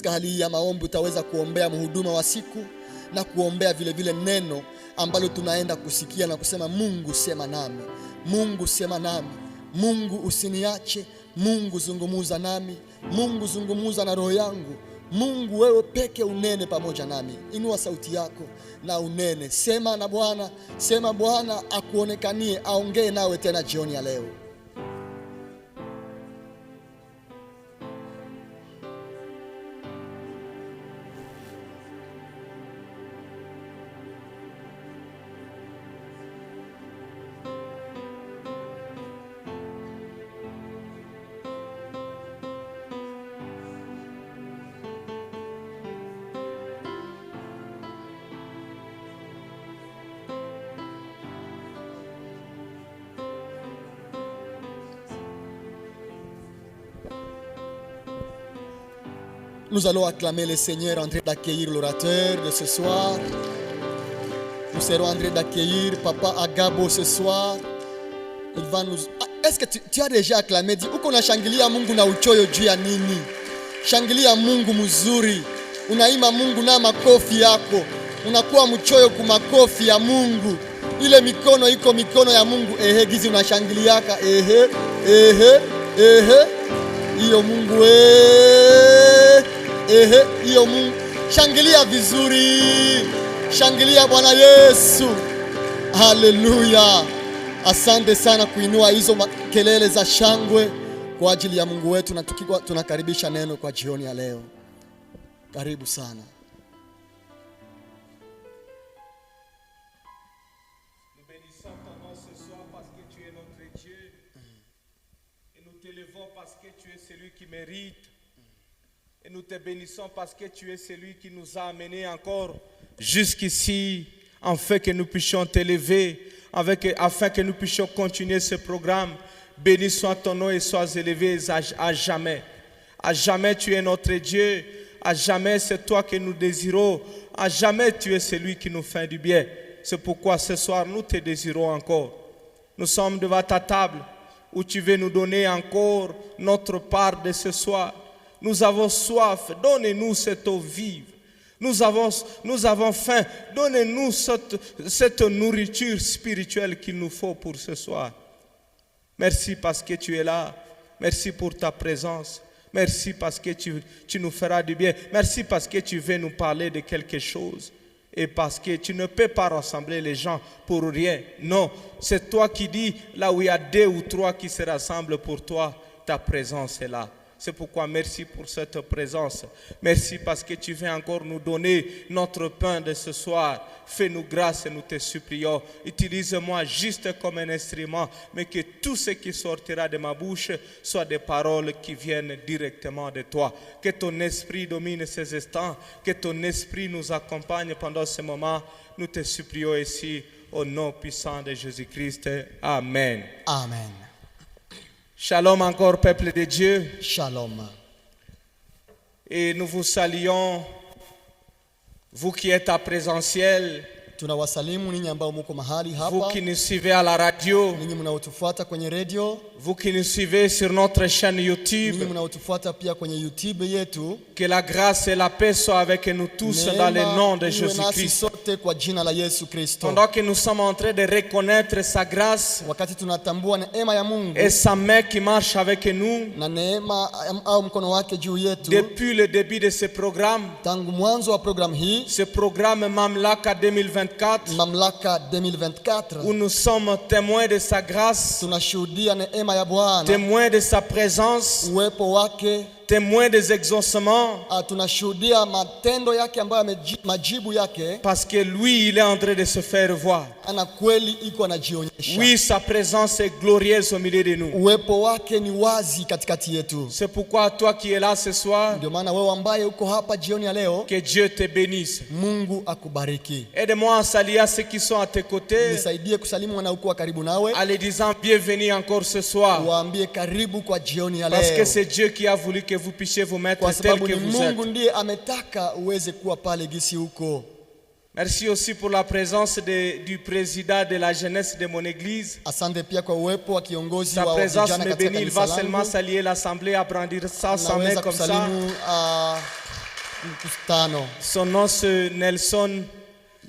katika hali hii ya maombi utaweza kuombea mhuduma wa siku na kuombea vile vile neno ambalo tunaenda kusikia na kusema, Mungu sema nami, Mungu sema nami, Mungu usiniache, Mungu zungumuza nami, Mungu zungumuza na roho yangu, Mungu wewe peke unene pamoja nami. Inua sauti yako na unene, sema na Bwana, sema Bwana akuonekanie, aongee nawe tena jioni ya leo. Nous allons acclamer le Seigneur en train d'accueillir l'orateur de ce soir. Nous serons en train d'accueillir Papa Agabo ce soir. Il va nous... Est-ce que tu as déjà acclamé? Dis, uko unashangilia Mungu na uchoyo juu ya nini? Shangilia Mungu mzuri. Unaima Mungu na makofi yako. Unakuwa mchoyo kwa makofi ya Mungu. Ile mikono iko mikono ya Mungu. Gizi unashangiliaka. Iyo Mungu iyo Mungu. Shangilia vizuri. Shangilia Bwana Yesu. Haleluya. Asante sana kuinua hizo kelele za shangwe kwa ajili ya Mungu wetu, na tunakaribisha neno kwa jioni ya leo. Karibu sana. Nous bénissons ton nom ce soir parce que tu es notre Dieu. Et nous t'élevons parce que tu es celui qui mérite. Et nous te bénissons parce que tu es celui qui nous a amenés encore jusqu'ici, afin que nous puissions t'élever, afin que nous puissions continuer ce programme. Béni soit ton nom et sois élevé à jamais. À jamais tu es notre Dieu. À jamais c'est toi que nous désirons. À jamais tu es celui qui nous fait du bien. C'est pourquoi ce soir nous te désirons encore. Nous sommes devant ta table où tu veux nous donner encore notre part de ce soir. Nous avons soif, donnez-nous cette eau vive. Nous avons faim, donnez-nous cette nourriture spirituelle qu'il nous faut pour ce soir. Merci parce que tu es là. Merci pour ta présence. Merci parce que tu nous feras du bien. Merci parce que tu veux nous parler de quelque chose. Et parce que tu ne peux pas rassembler les gens pour rien. Non, c'est toi qui dis, là où il y a 2 ou 3 qui se rassemblent pour toi, ta présence est là. C'est pourquoi merci pour cette présence. Merci parce que tu veux encore nous donner notre pain de ce soir. Fais-nous grâce et nous te supplions. Utilise-moi juste comme un instrument, mais que tout ce qui sortira de ma bouche soit des paroles qui viennent directement de toi. Que ton esprit domine ces instants, que ton esprit nous accompagne pendant ce moment. Nous te supplions ici au nom puissant de Jésus-Christ. Amen. Amen. Shalom encore, peuple de Dieu. Shalom. Et nous vous saluons, vous qui êtes à présentiel, Tunawasalimu ninyi ambao mko mahali hapa. vous qui nous suivez à la radio, Ninyi mnaotufuata kwenye radio. vous qui nous suivez sur notre chaîne YouTube. Ninyi mnaotufuata pia kwenye YouTube yetu. Que la grâce et la paix soient avec nous tous dans le nom de Jésus-Christ. Sote kwa jina la Yesu Kristo. Pendant que nous sommes en train de reconnaître sa grâce Wakati tunatambua neema ya Mungu et sa main qui marche avec nous na neema au mkono wake juu yetu depuis le début de ce programme, tangu mwanzo wa program hii, ce programme Mamlaka 2024, Mamlaka 2024, où nous sommes témoins de sa grâce, tunashuhudia neema ya Bwana, témoins de sa présence, uwepo wake, témoins des exaucements, tunashuhudia matendo yake ambayo majibu yake, parce que lui il est en train de se faire voir. ana kweli iko anajionyesha. Oui, sa présence est glorieuse au milieu de nous. Uwepo wake ni wazi katikati yetu. C'est pourquoi toi qui es là ce soir, Ndio maana wewe ambaye uko hapa jioni ya leo, que Dieu te bénisse. Mungu akubariki. Aide-moi à saluer à ceux qui sont à tes côtés, Nisaidie kusalimu wanaokuwa karibu nawe, en les disant bienvenue encore ce soir, waambie karibu kwa jioni ya parce que leo. c'est Dieu qui a voulu que vous puissiez vous mettre Kwa tel sababu que ni vous Mungu êtes. ndiye ametaka uweze kuwa pale gisi huko. Merci aussi pour la présence du président de la jeunesse de mon église. Asante pia kwa uwepo wa kiongozi Sa wa présence vijana me katika bénit. Il va kanisa seulement langu. saluer l'assemblée, à brandir ça sans main Naweza comme ça. kusalimu tano. Son nom c'est Nelson.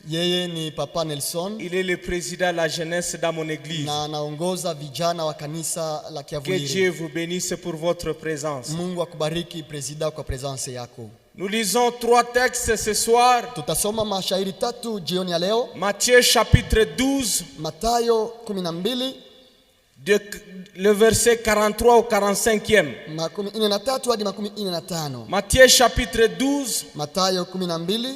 Yeye ni Papa Nelson. Il est le président de la jeunesse dans mon église. Na anaongoza vijana wa kanisa la Que Kiavuliri. Dieu vous bénisse pour votre présence. Mungu akubariki presida kwa presence yako. Nous lisons 3 textes ce soir. Tutasoma mashairi 3 jioni ya leo. Matthieu chapitre 12, Mathayo 12 le verset 43 au 45e. 43 hadi 45. Matthieu chapitre 12, Mathayo 12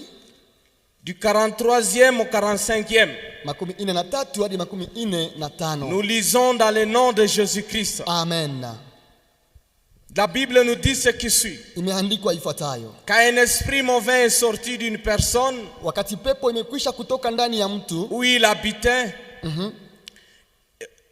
du 43e au 45e. 43 hadi 45. Nous lisons dans le nom de Jésus-Christ. Amen. La Bible nous dit ce qui suit. Imeandikwa ifuatayo. Quand un esprit mauvais est sorti d'une personne Wakati pepo imekwisha kutoka ndani ya mtu, où il habitait,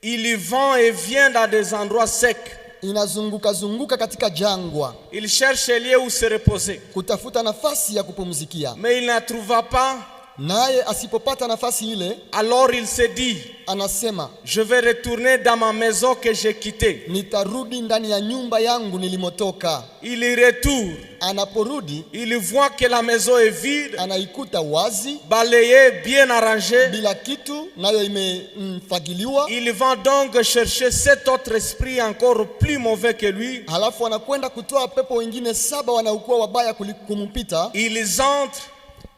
il y va et vient dans des endroits secs. inazunguka katika jangwa Il cherche un lieu où se reposer. kutafuta nafasi ya kupumzikia. Mais il ne trouva pas. Naye asipopata nafasi ile, Alors il se dit, anasema je vais retourner dans ma maison que j'ai quittée. nitarudi ndani ya nyumba yangu nilimotoka. Il y retourne. Anaporudi Il voit que la maison est vide, anaikuta wazi balayée, bien arrangée. bila kitu, nayo imefagiliwa. Il va donc chercher 7 autres esprits encore plus mauvais que lui. Halafu anakwenda kutoa pepo wengine 7 wanaokuwa wabaya kumpita. Ils entrent,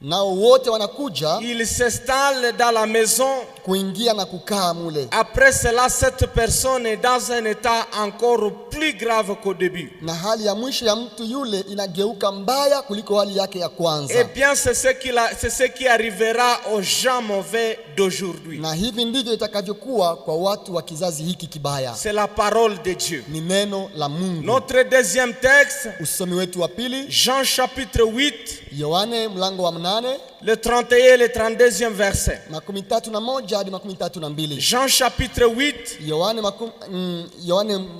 Nao wote wanakuja ils s'installent dans la maison. kuingia na kukaa mule. Après cela, cette personne est dans un état encore plus grave qu'au début. Na hali ya mwisho ya mtu yule inageuka mbaya kuliko hali yake ya kwanza. Eh bien, c'est ce qui arrivera aux gens mauvais d'aujourd'hui. Na hivi ndivyo itakavyokuwa kwa watu wa kizazi hiki kibaya. C'est la parole de Dieu. Ni neno la Mungu. Notre deuxième texte, Usomi wetu wa pili, Jean chapitre 8, Yohane mlango wa 8, le 31 et le 32e verset. 31 hadi 32. Jean chapitre 8, Yohane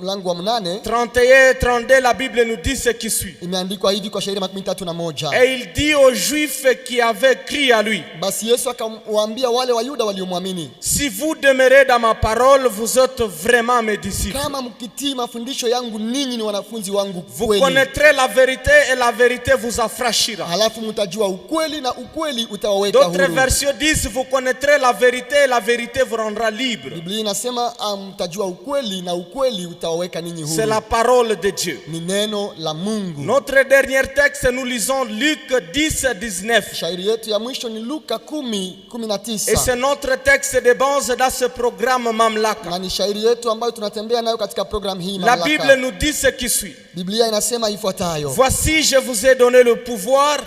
mlango wa 8 31 et 32, la Bible nous dit ce qui suit. imeandikwa hivi kwa shairi 31. Et il dit aux Juifs qui avaient crié à lui, Basi Yesu akawaambia wale wa Yuda waliomwamini, si vous demeurez dans ma parole, vous êtes vraiment mes disciples. kama mkitii mafundisho yangu ninyi ni wanafunzi wangu Vous kweli. connaîtrez la vérité et la vérité vous affranchira. Halafu mtajua ukweli na ukweli utawaweka D'autres huru. versions disent, vous connaîtrez la vérité et la vérité vous rendra libre. Biblia inasema mtajua ukweli na ukweli utawaweka ninyi C'est huru. la parole de Dieu. Ni neno la Mungu. Notre dernier texte, nous lisons Luc 10, 19. Shairi yetu ya mwisho ni Luka 10:19. Et c'est notre texte de base dans ce programme Mamlaka. Na ni shairi yetu ambayo tunatembea nayo katika program hii La Mamlaka. Bible nous dit ce qui suit. Biblia inasema ifuatayo. Voici, je vous ai donné le pouvoir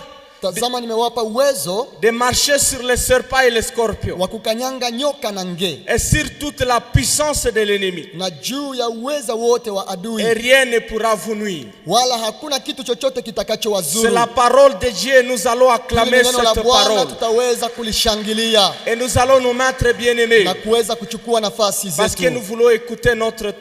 Tazama nimewapa uwezo de marcher sur les serpents et les scorpions wa kukanyanga nyoka na nge, et sur toute la puissance de l'ennemi. na juu ya uweza wote wa Et adui, rien ne pourra vous nuire. wala hakuna kitu chochote C'est kitakachowazuru. la parole de Dieu. Nous allons Hili acclamer ni neno la cette Bwana, parole. tutaweza kulishangilia Et nous allons nous mettre bien-aimés. na kuweza kuchukua nafasi Parce que nous zetu, voulons écouter notre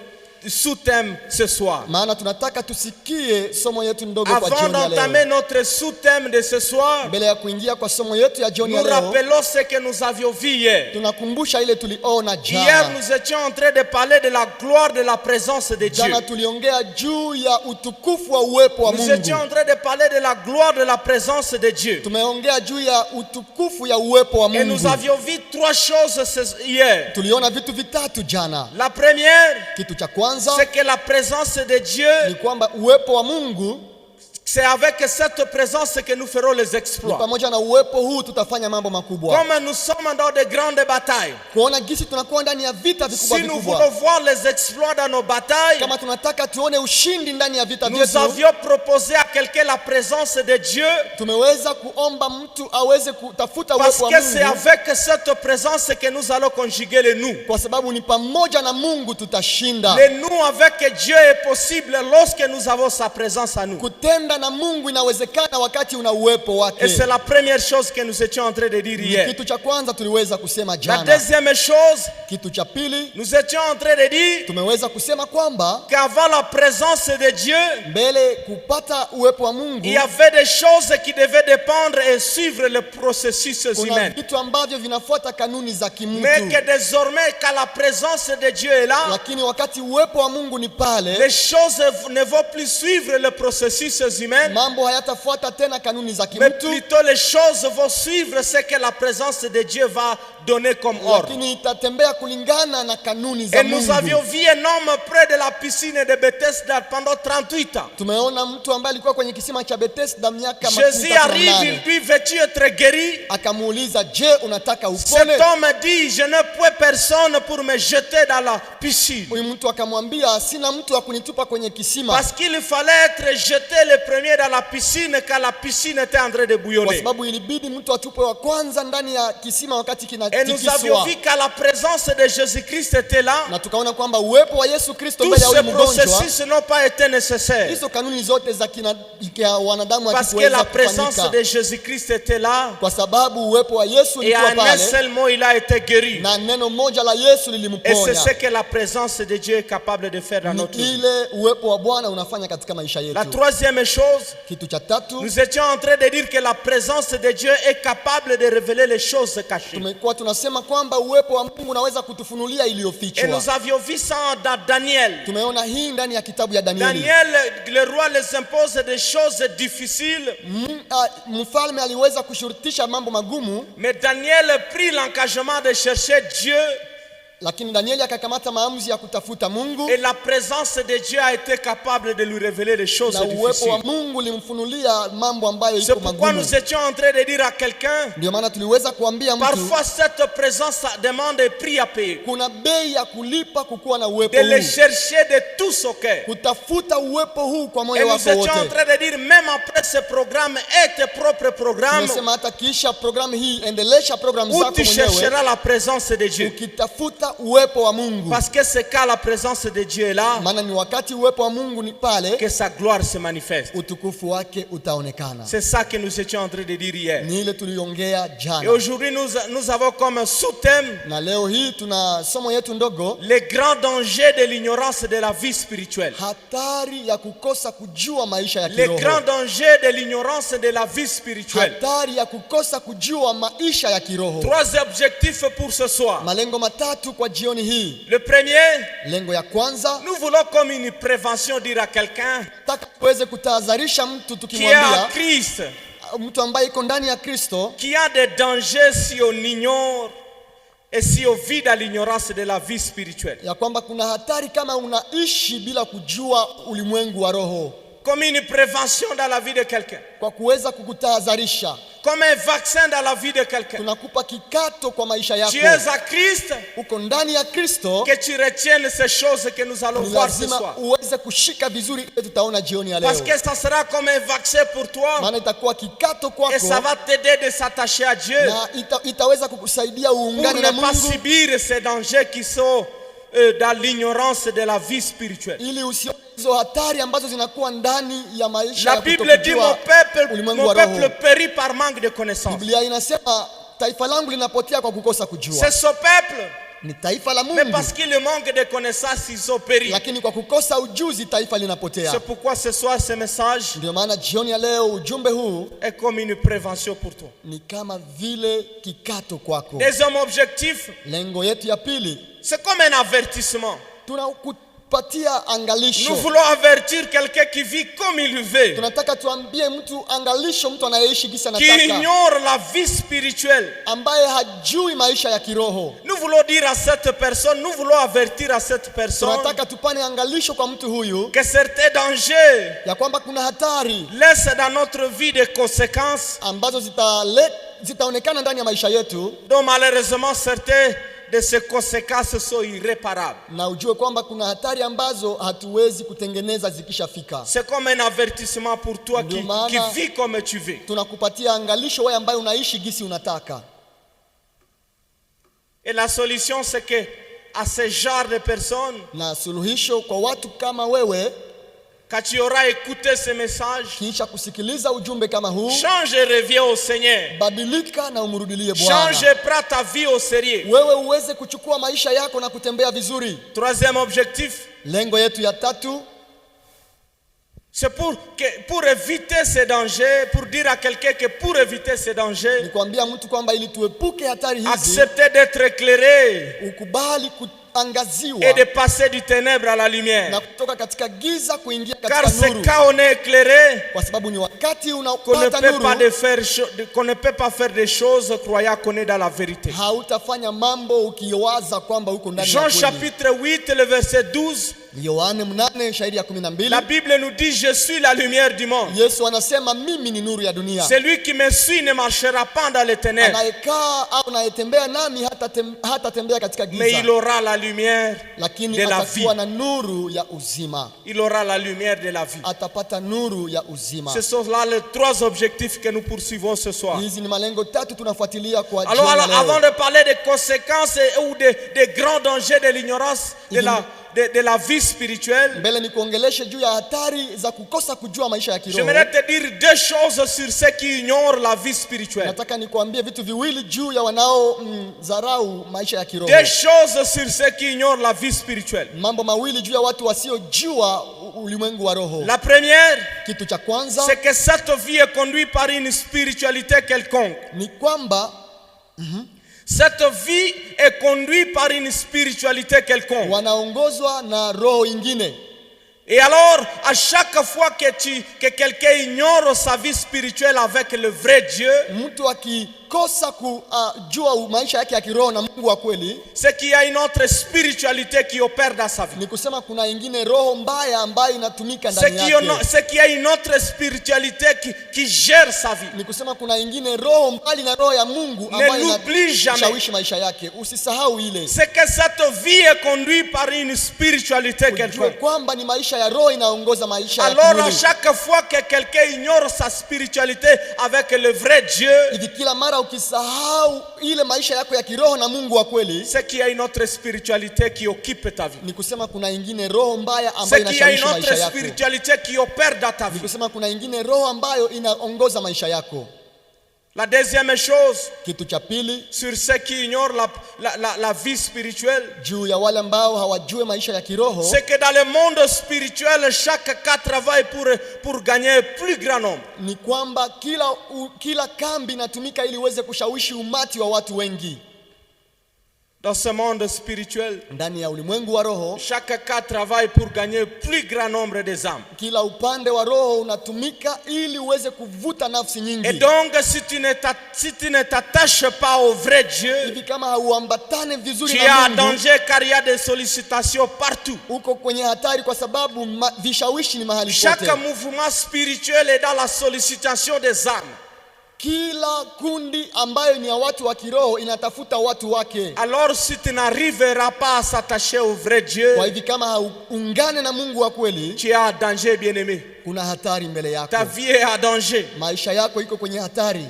sous-thème ce soir. maana tunataka tusikie somo yetu ndogo kwa Avant jioni ya d'entamer leo. notre sous-thème de ce soir, Mbele ya kuingia kwa somo yetu ya jioni nous ya leo, rappelons ce que nous avions vu hier. tunakumbusha ile tuliona Hier, jana. nous étions en train de parler de la gloire de la présence de Dieu. Jana tuliongea juu ya utukufu wa uwepo wa Nous étions Mungu. en train de parler de la gloire de la présence de Dieu. Tumeongea juu ya utukufu ya uwepo wa Et nous Mungu. avions vu 3 choses hier. Tuliona vitu vitatu jana. La première, Kitu cha kwanza c'est que la présence de Dieu, ni kwamba uwepo wa Mungu, c'est avec cette présence que nous ferons les ni exploits. pamoja na uwepo huu tutafanya mambo makubwa. Comme nous sommes dans de grandes batailles, Kuona gisi tunakuwa ndani ya vita vikubwa si nous vikubwa. voulons voir les exploits dans nos batailles, Kama tunataka tuone ushindi ndani ya vita nous vyetu, avions proposé à quelqu'un la présence de Dieu, tumeweza kuomba mtu aweze kutafuta parce uwepo wa que c'est Mungu, avec cette présence que nous allons conjuguer le nous. kwa sababu ni pamoja na Mungu tutashinda. Le nous avec Dieu est possible lorsque nous avons sa présence à nous. Kutenda na Mungu inawezekana wakati una uwepo Et c'est wake. la première chose que nous étions en train de dire Ni hier. kitu cha kwanza tuliweza kusema La jana. deuxième chose, Kitu cha pili nous étions en train de dire tumeweza kusema kwamba qu'avant la présence de Dieu, mbele kupata uwepo wa il Mungu y avait des choses qui devaient dépendre et suivre le processus kuna humain. vitu ambavyo vinafuata kanuni za Mais kimutu, que désormais, quand la présence de Dieu est là, lakini wakati uwepo wa Mungu ni pale, les choses ne vont plus suivre le processus humain, humaines, mambo hayatafuata tena kanuni za mais kimtu, plutôt les choses vont suivre ce que la présence de Dieu va donner comme ordre. lakini itatembea kulingana na kanuni za Et nous avions Mungu. vu un homme près de la piscine de Bethesda pendant 38 ans. Tumeona mtu ambaye alikuwa kwenye kisima cha Bethesda miaka Jésus arrive, il 38. dit, veux-tu être guéri? Akamuuliza, je, unataka Cet upone? homme dit, je ne peux personne pour me jeter dans la piscine. Huyu mtu akamwambia, sina mtu wa kunitupa kwenye kisima, Parce qu'il fallait être jeté le premier dans la piscine quand la piscine était en train de kwa bouillonner. sababu ilibidi mtu atupe wa kwanza ndani ya kisima wakati Et nous avions kinatikiswa. vu qu'à la présence de Jésus-Christ était là, Na tukaona kwamba uwepo wa Yesu Kristo tous mbele ya ces huyu mgonjwa, processus n'ont pas été nécessaires. hizo kanuni zote za ya wanadamu Parce que hazikuweza la présence kufanyika, de Jésus-Christ était là. kwa sababu uwepo wa Yesu Et ulikuwa en un pale, seul mot, il a été guéri. na neno moja la Yesu Et c'est lilimponya. ce que la présence de Dieu est capable de faire dans Ni notre vie. ile uwepo wa Bwana unafanya katika maisha La yetu. troisième chose, Kitu cha tatu, nous étions en train de dire que la présence de Dieu est capable de révéler les choses cachées. tumekuwa tunasema kwamba uwepo wa Mungu unaweza kutufunulia Et iliyofichwa. nous avions vu ça dans Daniel. Tumeona hii ndani ya kitabu ya Danieli. Daniel, le roi les impose des choses difficiles, Mfalme aliweza kushurutisha mambo magumu, mais Daniel prit l'engagement de chercher Dieu lakini Danieli akakamata maamuzi ya kutafuta Mungu, et la présence de Dieu a été capable de lui révéler les choses na uwepo wa difficiles. Mungu limfunulia mambo ambayo C'est iko pourquoi magumu. nous étions en train de dire à quelqu'un, Ndio maana tuliweza kuambia mtu parfois cette présence demande un prix à payer. kuna bei ya kulipa kukuwa na uwepo De le huu, chercher de tout son cœur. kutafuta uwepo huu kwa Et moyo nous wako étions en wote. train de dire, même après ce programme et tes propres programmes, Tumesema hata kiisha programu hii, endelesha programu où zako tu mwenyewe chercheras la présence de Dieu. ukitafuta uwepo wa Mungu, Parce que c'est quand la présence de Dieu est là maana ni wakati uwepo wa Mungu ni pale que sa gloire se manifeste. utukufu wake utaonekana. C'est ça que nous étions en train de dire hier. Ni ile tuliongea Et jana, aujourd'hui, nous avons comme sous-thème na leo hii tuna somo yetu ndogo, les grands dangers de l'ignorance de la vie spirituelle. hatari ya kukosa kujua maisha ya Les kiroho. grands dangers de l'ignorance de la vie spirituelle. Hatari ya kukosa kujua maisha ya kiroho. Trois objectifs pour ce soir. Malengo matatu kwa jioni hii. Le premier, Lengo ya kwanza, nous voulons comme une prévention dire à quelqu'un nataka tuweze kutahadharisha mtu qui est en tukimwambia, Christ, mtu ambaye iko ndani ya Kristo, qu'il y a des dangers si on ignore et si on vit dans l'ignorance de la vie spirituelle. ya kwamba kuna hatari kama unaishi bila kujua ulimwengu wa roho, Comme une prévention dans la vie de quelqu'un. kwa kuweza kukutahadharisha. Comme un vaccin dans la vie de quelqu'un. Tunakupa kikato kwa maisha Tu es yako. à Christ, Uko ndani ya Kristo, que tu retiennes ces choses que nous allons ni voir ce lazima soir. uweze kushika vizuri ile tutaona jioni ya Parce leo, que ça sera comme un vaccin pour toi maana itakuwa kikato et ça kwako va t'aider de s'attacher à Dieu na itaweza kukusaidia pour uungane na ne pas Mungu, subir ces dangers qui sont dans l'ignorance de la vie spirituelle. ili usione hizo hatari ambazo zinakuwa ndani ya maisha La ya Bible dit mon kutokujua ulimwengu peuple wa roho. périt par manque de connaissance. Biblia inasema taifa langu linapotea kwa kukosa kujua. C'est ce peuple, Ni taifa la mais Mungu, parce qu'il manque de connaissances, ils ont péri. lakini kwa kukosa ujuzi taifa linapotea. C'est pourquoi ce soir, ce message Ndio maana jioni ya leo ujumbe huu est comme une prévention pour toi. ni kama vile kikato kwako. Deuxième objectif, Lengo yetu ya pili, c'est comme un avertissement. tunakupatia angalisho. Nous voulons avertir quelqu'un qui vit comme il veut, Tunataka tuambie mtu angalisho, mtu anayeishi gisa qui anataka, ignore la vie spirituelle. ambaye hajui maisha ya kiroho. Nous voulons dire à cette personne, nous voulons avertir à cette personne Tunataka tupane angalisho kwa mtu huyu que certains dangers ya kwamba kuna hatari laissent dans notre vie des conséquences ambazo zitaonekana ndani ya maisha yetu, dont malheureusement certains de ces conséquences sont irréparables. na ujue kwamba kuna hatari ambazo hatuwezi kutengeneza zikishafika. C'est comme un avertissement pour toi qui vis comme tu veux. Tunakupatia angalisho wewe ambaye unaishi gisi unataka. Et la solution c'est que à ce genre de personnes, Na suluhisho kwa watu kama wewe, quand tu auras écouté ce message, kisha kusikiliza ujumbe kama huu, change et reviens au Seigneur. badilika na umrudilie Change Bwana, et prends ta vie au sérieux. wewe uweze kuchukua maisha yako na kutembea vizuri. Troisième objectif, Lengo yetu ya tatu, c'est pour éviter ces dangers, pour dire à quelqu'un que pour éviter ces ni dangers, kuambia mtu kwamba ili tuepuke hatari hizi, accepter d'être éclairé, ukubali kuangaziwa et de passer du ténèbre à la lumière. na kutoka katika giza kuingia Car katika c'est nuru, quand on est éclairé kwa sababu ni wakati qu'on ne unaopata peut pas nuru qu'on ne peut pas faire des choses croyant qu'on est dans la vérité. hautafanya mambo ukiwaza kwamba uko ndani ya Jean kweli. chapitre 8, le verset 12, Yohane 8 shairi ya la 12, Bible nous dit: je suis la lumière du monde. Yesu anasema mimi ni nuru ya dunia. Celui qui me suit ne marchera pas dans les ténèbres, Anayekaa au anayetembea nami hatatembea katika mais il giza, aura la lumière lakini de la atakuwa vie. na nuru ya uzima. Il aura la lumière de la vie. Atapata nuru ya uzima. Ce sont là les trois objectifs que nous poursuivons ce soir. Hizi ni malengo tatu tunafuatilia kwa Alors, jioni ya leo. avant de parler des conséquences ou des grands dangers de l'ignorance de la vie spirituelle, Mbele ni kuongeleshe juu ya hatari za kukosa kujua maisha ya kiroho. j'aimerais te dire deux choses sur ceux qui ignorent la vie spirituelle. Nataka nikuambie vitu viwili juu ya wanaodharau maisha ya kiroho. Deux choses sur ceux qui ignorent la vie spirituelle. Mambo mawili juu ya watu wasiojua ulimwengu wa roho. La première, Kitu cha kwanza c'est que cette vie est conduite par une spiritualité quelconque. ni kwamba Cette vie est conduite par une spiritualité quelconque. wanaongozwa na roho ingine. Et alors, à chaque fois que quelqu'un ignore sa vie spirituelle avec le vrai Dieu, Mtu akikosa kujua maisha yake ya kiroho na Mungu wa kweli, c'est qu'il y a une autre spiritualité qui opère dans sa vie. ni kusema kuna ingine roho mbaya ambayo inatumika C'est ndani yake. qu'il y a une autre spiritualité qui gère sa vie. Ni kusema kuna ingine roho mbali na roho ya Mungu Ne ambayo l'oublie jamais. inashawishi maisha yake. Usisahau ile. C'est que cette vie est conduite par une spiritualité Ujue quelconque. kwamba ni maisha ya roho inaongoza maisha ya Alors, à kimwili. chaque fois que quelqu'un ignore sa spiritualité avec le vrai Dieu, Hivi kila mara ukisahau ile maisha yako ya kiroho na Mungu wa kweli, c'est qu'il y a une autre spiritualité qui occupe ta vie. ni kusema kuna ingine roho mbaya ambayo C'est qu'il y a une inashawishi autre maisha yako. spiritualité qui opère dans ta Ni vie. kusema kuna ingine roho ambayo inaongoza maisha yako. La deuxième chose, Kitu cha pili sur ceux qui ignorent la vie spirituelle, juu ya wale ambao hawajue maisha ya kiroho, c'est que dans le monde spirituel, chaque cas travaille pour gagner un plus grand nombre. ni kwamba kila kambi inatumika ili iweze kushawishi umati wa watu wengi. Dans ce monde spirituel, Ndani ya ulimwengu wa roho, chaque cas travaille pour gagner un plus grand nombre des âmes. kila upande wa roho unatumika ili uweze kuvuta nafsi nyingi. Et donc, si tu ne t'attaches pas au vrai Dieu, Hivi kama hauambatane vizuri tu es na en Mungu, danger car il y a des sollicitations partout. uko kwenye hatari kwa sababu vishawishi ni mahali Chaque pote. mouvement spirituel est dans la sollicitation des âmes. Kila kundi ambayo ni ya watu wa kiroho inatafuta watu wake. Alors, si tu n'arriveras pas à s'attacher au vrai Dieu, Kwa hivi kama hauungane na Mungu wa kweli, tu es en danger, bien-aimé. kuna hatari mbele yako. Ta vie est en danger. Maisha yako iko kwenye hatari.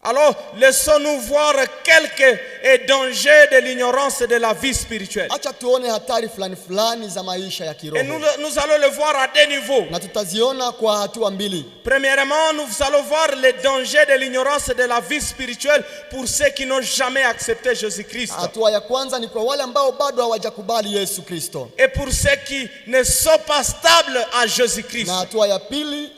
Alors, laissons-nous voir quelques dangers de l'ignorance de la vie spirituelle. Acha tuone hatari fulani fulani za maisha ya Et kiroho. nous allons le voir à deux niveaux. Na tutaziona kwa hatua mbili. Premièrement, nous allons voir les dangers de l'ignorance de la vie spirituelle pour ceux qui n'ont jamais accepté Jésus-Christ. Hatua ya kwanza ni kwa wale ambao bado hawajakubali Yesu Kristo. Et pour ceux qui ne sont pas stables à Jésus-Christ. Na hatua ya pili,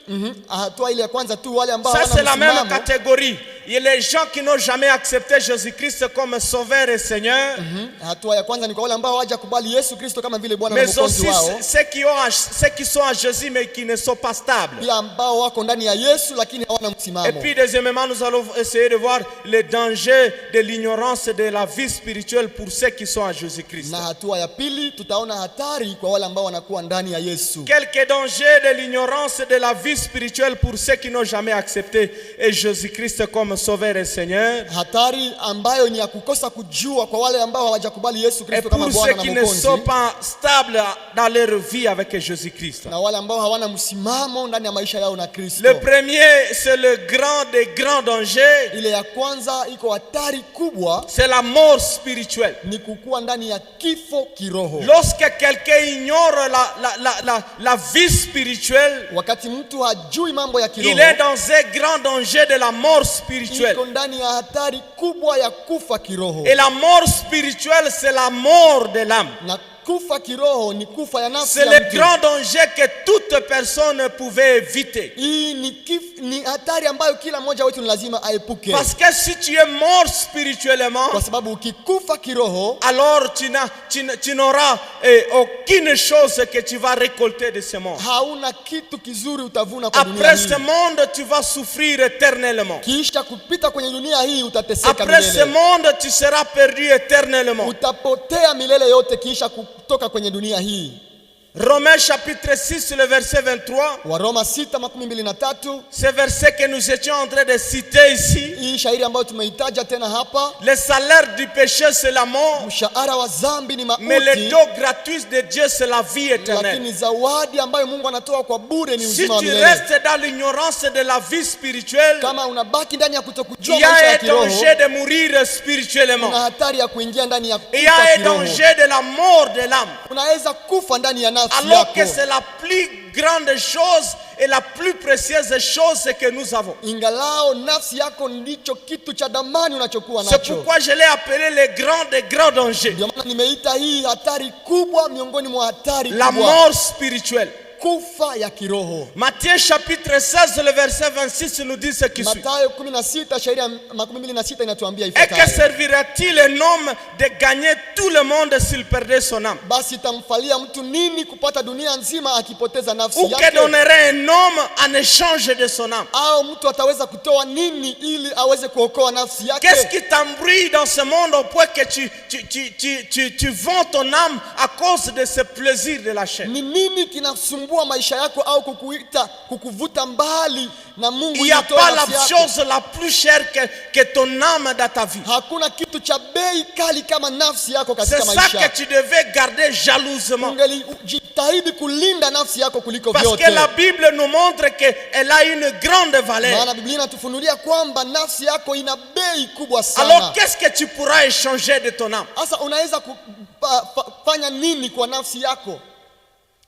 hatua ile ya kwanza tu wale ambao Ça, c'est la hawana même msimamo. catégorie. Il y a les gens qui n'ont jamais accepté Jésus-Christ comme sauveur et Seigneur. Hatua ya kwanza ni kwa wale ambao hawajakubali Yesu Kristo kama vile Bwana na Mais Mwokozi aussi wao. ceux qui sont à Jésus mais qui ne sont pas stables. Pia ambao wako ndani ya Yesu lakini hawana Et msimamo. puis deuxièmement, nous allons essayer de voir les dangers de l'ignorance de la vie spirituelle pour ceux qui sont à Jésus-Christ. Na hatua ya pili tutaona hatari kwa wale ambao wanakuwa ndani ya Yesu. Quelques dangers de l'ignorance de la vie spirituelle pour ceux qui n'ont jamais accepté Jésus-Christ comme sauveur et Seigneur. Hatari ambayo ni ya kukosa kujua kwa wale ambao hawajakubali Yesu Et Kristo kama pour Bwana ceux na qui ne sont Mwokozi. pas stables dans leur vie avec Jésus-Christ. Na wale ambao hawana msimamo ndani ya maisha yao na Kristo. Le premier, c'est le grand des grands dangers. Ile ya kwanza iko hatari kubwa, C'est la mort spirituelle. ni kukua ndani ya kifo kiroho. Lorsque quelqu'un ignore la vie spirituelle, Wakati mtu hajui mambo ya il kiroho, est dans un grand danger de la mort spirituelle. iko ndani ya hatari kubwa ya kufa kiroho. Et la mort spirituelle, c'est la mort de l'âme. Na kufa kiroho ni kufa ya nafsi C'est ya le mtu. grand danger que toute personne pouvait éviter. Hii ni ni hatari ambayo kila mmoja wetu ni lazima aepuke. Parce que si tu es mort spirituellement, Kwa sababu ukikufa kiroho, alors tu n'auras aucune chose que tu vas récolter de ce monde. hauna kitu kizuri utavuna kwa dunia Après hii. ce monde, tu vas souffrir éternellement. Kisha kupita kwenye dunia hii utateseka Après ce milele. monde, tu seras perdu éternellement. Utapotea milele yote kisha kutoka kwenye dunia hii. Romains chapitre 6, le verset 23. Waroma 6:23, Ce verset que nous étions en train de citer ici. hii shairi ambayo tumeitaja tena hapa. Le salaire du péché, c'est la mort. Mshahara wa dhambi ni Mais le mauti, don gratuit de Dieu, c'est la vie éternelle. lakini zawadi ambayo Mungu anatoa kwa bure ni Si uzima wa tu milele. restes dans l'ignorance de la vie spirituelle, Kama unabaki ndani ya kutokujua il y maisha a ya un kiroho, danger de mourir spirituellement. kuna hatari ya kuingia ndani ya Il y a kufa un kiroho. danger de la mort de l'âme. Unaweza kufa ndani ya nafsi Alors que yako, c'est la plus grande chose et la plus précieuse chose que nous avons. ingalao nafsi yako ndicho kitu cha damani unachokuwa C'est nacho. pourquoi je l'ai appelé les grands dangers. Ndio maana nimeita hii hatari kubwa miongoni mwa hatari La kubwa, mort spirituelle. kufa ya kiroho. Matthieu chapitre 16, le verset 26 nous dit ce qui suit. Mathayo 16 shairi ya 26 inatuambia Et que ifuatayo: servirait-il un homme de gagner tout le monde s'il perdait son âme? basi itamfalia mtu nini kupata dunia nzima akipoteza nafsi Ou que yake? donnerait un homme en échange de son âme? Au mtu ataweza kutoa nini ili aweze kuokoa nafsi Qu'est-ce yake? qui t'embrouille dans ce monde au point que tu vends ton âme à cause de ce plaisir de la chair? Ni nini kinasumbua maisha yako au kukuvuta mbali na Mungu Il n'y ili a utoe pas la nafsi yako? chose la plus chère que ton âme dans ta vie. Hakuna kitu cha bei kali kama nafsi yako C'est katika ça maisha. que tu devais garder jalousement. Ungelijitahidi kulinda nafsi yako kuliko Parce vyote. que la Bible nous montre qu'elle a une grande valeur. Maana Biblia inatufunulia kwamba nafsi yako ina bei kubwa Alors sana. qu'est-ce que tu pourras échanger de ton âme? Sasa unaweza kufanya nini kwa nafsi yako?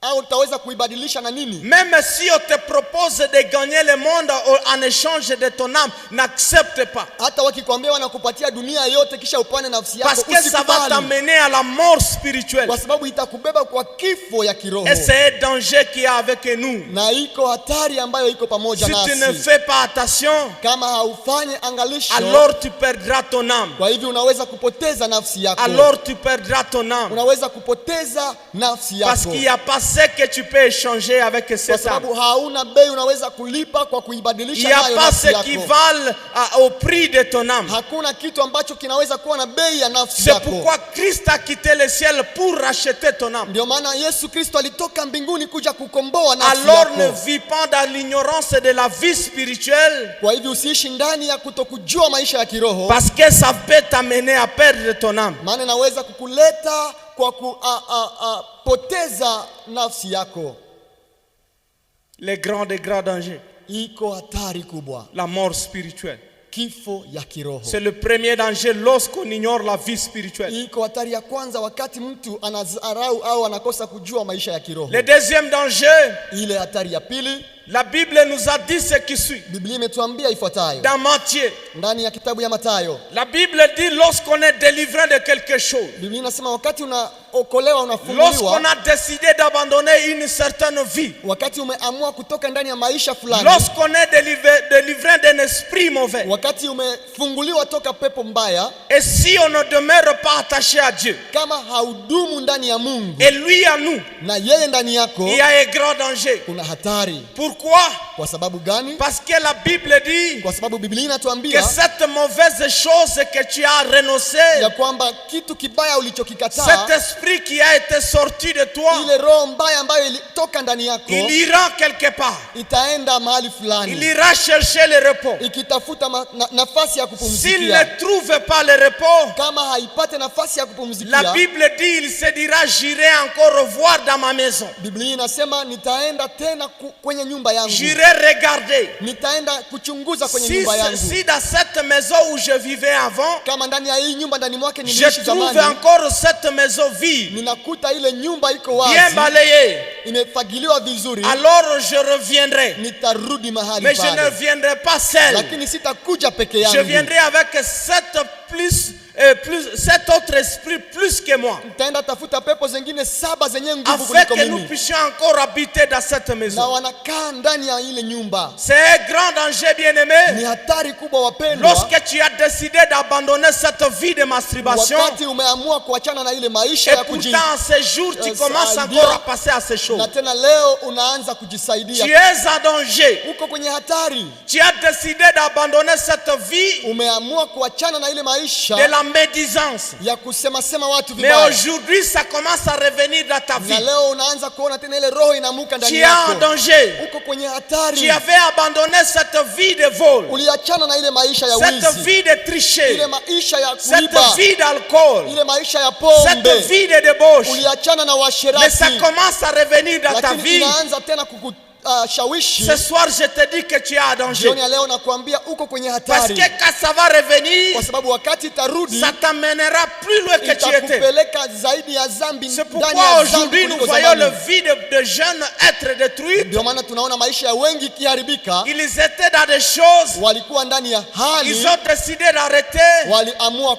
Au utaweza kuibadilisha na nini? Même si on te propose de gagner le monde en échange de ton âme, n'accepte pas. Hata wakikwambia wanakupatia dunia yote kisha upane nafsi yako, Parce que ça va usikubali. t'amener à la mort spirituelle. Kwa sababu itakubeba kwa kifo ya kiroho. Et c'est un danger qui est avec nous. Na iko hatari ambayo iko pamoja Si tu ne nasi. fais pas attention, Kama haufanye angalisho, alors tu perdras ton âme. kwa hivyo unaweza kupoteza nafsi yako. Alors tu perdras ton âme. Unaweza kupoteza nafsi Parce yako. qu'il n'y a pas ce que tu peux échanger avec Kwa cette âme. sababu hauna bei unaweza kulipa kwa Il kuibadilisha n'y a nayo pas nafsi ce qui yako. valent au prix de ton âme. Hakuna kitu ambacho kinaweza kuwa na bei ya nafsi C'est yako. pourquoi Christ a quitté le ciel pour racheter ton âme. Ndio maana Yesu Kristo alitoka mbinguni kuja kukomboa nafsi Alors ne yako. vis pas dans l'ignorance de la vie spirituelle, Kwa hivyo usiishi ndani ya kutokujua maisha ya kiroho, parce que ça peut t'amener à perdre ton âme. maana inaweza kukuleta kwa kupoteza nafsi yako. Les grands dangers, Iko hatari kubwa, la mort spirituelle. kifo ya kiroho. C'est le premier danger lorsqu'on ignore la vie spirituelle. Iko hatari ya kwanza wakati mtu anadharau au anakosa kujua maisha ya kiroho. Le deuxième danger, Ile hatari ya pili, la Bible nous a dit ce qui suit. Biblia imetuambia ifuatayo Dans Matthieu, ndani ya kitabu ya Mathayo. la Bible dit lorsqu'on est délivré de quelque chose, Biblia inasema wakati unaokolewa, unafunguliwa, lorsqu'on a décidé d'abandonner une certaine vie, wakati umeamua kutoka ndani ya maisha fulani, lorsqu'on est délivré d'un esprit mauvais, wakati umefunguliwa toka pepo mbaya, et si on ne demeure pas attaché à Dieu, kama haudumu ndani ya Mungu et lui à nous, na yeye ndani yako, il y a un grand danger. kuna hatari. Pourquoi? Kwa sababu gani? Parce que la Bible dit Kwa sababu Biblia que inatuambia cette mauvaise chose que tu as renoncé, ya kwamba kitu kibaya cet ulichokikataa, esprit qui a été sorti de toi, ile roho mbaya ambayo ilitoka ndani yako, il ira quelque part. itaenda mahali Il fulani ira chercher le repos. ikitafuta nafasi ya S'il kupumzikia. ne trouve pas le repos, Kama haipate nafasi ya la kupumzikia, Bible dit il se dira j'irai encore revoir dans ma maison. Biblia inasema nitaenda tena kwenye nyumba yangu, J'irai regarder nitaenda kuchunguza kwenye nyumba yangu. si dans cette maison où je vivais avant, Kama ndani ya hii nyumba ndani mwake je niliishi trouve zamani, encore cette maison vide, ninakuta ile nyumba iko bien wazi, balayée, imefagiliwa vizuri, alors je reviendrai. nitarudi mahali Mais je ne pale, viendrai pas seul. lakini sitakuja peke Je yangu, viendrai avec 7 plus cet autre esprit plus que moi, Nitaenda tafuta pepo zingine 7 zenye nguvu afin kuliko que nous mimi. puissions encore habiter dans cette Na maison. wanakaa ndani ya ile nyumba. C'est un grand danger, bien-aimé. Ni hatari kubwa wapendwa. Lorsque tu as décidé d'abandonner cette vie de masturbation, Wakati umeamua kuachana na ile maisha et ya pourtant ces jours tu commences saidia. encore à passer à ces choses, na tena leo unaanza tu kujisaidia. es en danger. Uko kwenye hatari. Tu as décidé d'abandonner cette vie Umeamua kuachana na ile maisha de la médisance. ya kusema sema watu Mais vibaya. aujourd'hui, ça commence à revenir dans ta Na vie. leo unaanza kuona tena ile roho inamuka ndani Tu es en yako. danger. Uko kwenye Tu hatari. avais abandonné cette vie de vol, Uliachana na ile maisha ya cette wizi. vie de tricher, Ile maisha ya cette kuiba. vie d'alcool, Ile maisha ya cette pombe. vie de débauche. Uliachana na Mais ça washerati. commence à revenir dans ta Lakini vie. inaanza tena kukushawishi. Ce soir, je te dis que tu es en danger. Jioni ya leo nakuambia uko kwenye Parce hatari. que quand ça va revenir, Kwa sababu wakati itarudi ça t'amènera plus loin que tu étais. itakupeleka zaidi ya dhambi, C'est ndani pourquoi ya dhambi aujourd'hui nous kuliko voyons le zamani. vie de jeunes être détruits. Ndio maana tunaona maisha ya wengi ikiharibika. Ils étaient dans des choses, Walikuwa ndani ya ils hali, ont décidé d'arrêter. waliamua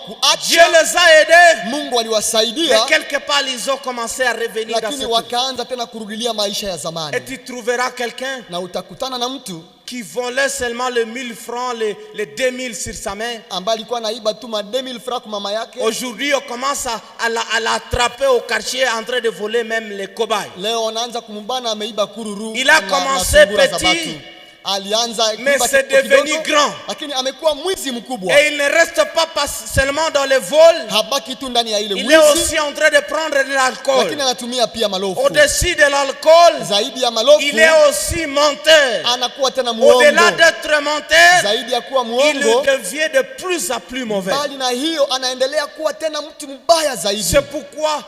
Dieu kuacha, les a aidés. Mungu Mais aliwasaidia, quelque part, ils ont commencé à revenir dans lakini cette vie. wakaanza tena kurudilia maisha ya Et zamani. tu trouveras quelqu'un Na utakutana na mtu qui volait seulement les 1000 francs, les 2000 sur sa main. ambaye alikuwa anaiba tu ma 2000 francs kwa mama yake. Aujourd'hui, on commence à l'attraper au quartier en train de voler même les cobayes. Leo anaanza kumbana, ameiba kururu. Il a na commencé sungura za petit, batu. Alianza mais kuiba c'est kidogo devenu kidogo, grand. lakini amekuwa mwizi mkubwa. Et il ne reste pas seulement dans le vol, Habaki tu ndani ya ile il est wizi, aussi en train de prendre de l'alcool. lakini anatumia pia malofu. Au-dessus de l'alcool, Zaidi ya malofu, il est aussi menteur. anakuwa tena Au-delà muongo. d'être menteur, Zaidi ya kuwa il muongo, devient de plus en plus mauvais. bali na hiyo anaendelea kuwa tena mtu mbaya zaidi. C'est pourquoi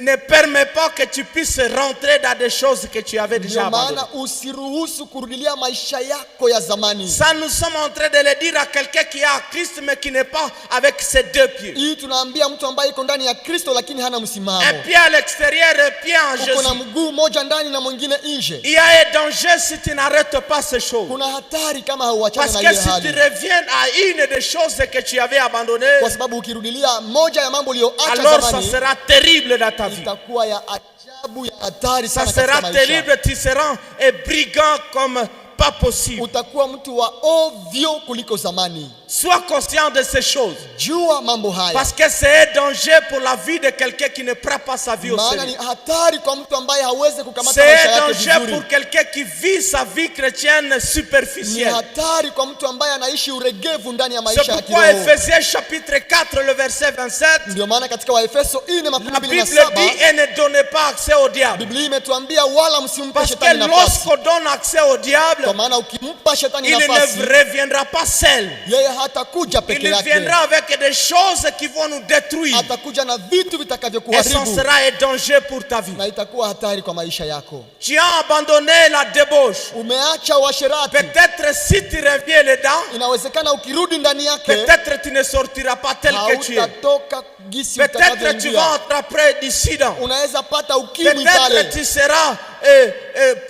ne permets pas que tu puisses rentrer dans des choses que tu avais déjà Ndio abandonnées. maana usiruhusu kurudilia maisha yako ya zamani. Ça, nous sommes en train de le dire à quelqu'un qui est à Christ mais qui n'est pas avec ses 2 pieds. Hii tunaambia mtu ambaye iko ndani ya Kristo lakini hana msimamo. Un pied à l'extérieur, un pied en Uko na Jésus. mguu moja ndani na mwingine nje. Il y a un danger si tu n'arrêtes pas ces choses. Kuna hatari kama hauachane Parce na que ile si tu hali. reviens à une des choses que tu avais abandonnées, Kwa sababu ukirudilia moja ya mambo uliyoacha alors ça zamani, sera terrible dans ta vie. itakuwa ya ajabu, ya hatari Ça sana katika sera maisha. terrible, tu seras un brigand comme pas possible. Utakuwa mtu wa ovyo kuliko zamani. Sois conscient de ces choses. Jua mambo haya. Parce que c'est un danger pour la vie de quelqu'un qui ne prend pas sa vie au Maana sérieux. ni hatari kwa mtu ambaye hawezi kukamata C'est maisha un yake danger vizuri. pour quelqu'un qui vit sa vie chrétienne Ni superficielle. hatari kwa mtu ambaye anaishi uregevu ndani ya C'est maisha ya pourquoi kiroho. Ephésiens chapitre 4, le verset 27, Ndio maana katika Waefeso la 4:27 Bible dit et ne donnez pas accès au diable. Biblia imetuambia wala msimpe Parce que shetani nafasi. lorsqu'on donne accès au diable, Kwa maana ukimpa shetani il nafasi, ne reviendra pas seul. yeye hatakuja peke Il yake. viendra avec des choses qui vont nous détruire. Atakuja na vitu Et ça vitakavyokuharibu sera un danger pour ta vie. na itakuwa hatari kwa maisha yako. Tu as abandonné la débauche. Umeacha uasherati. Peut-être si tu reviens dedans, Inawezekana ukirudi ndani yake peut-être tu ne sortiras pas tel que tu es. hautatoka gisi Peut-être tu utakavyoingia. vas attraper du sida. Unaweza pata ukimwi Peut-être pale. tu seras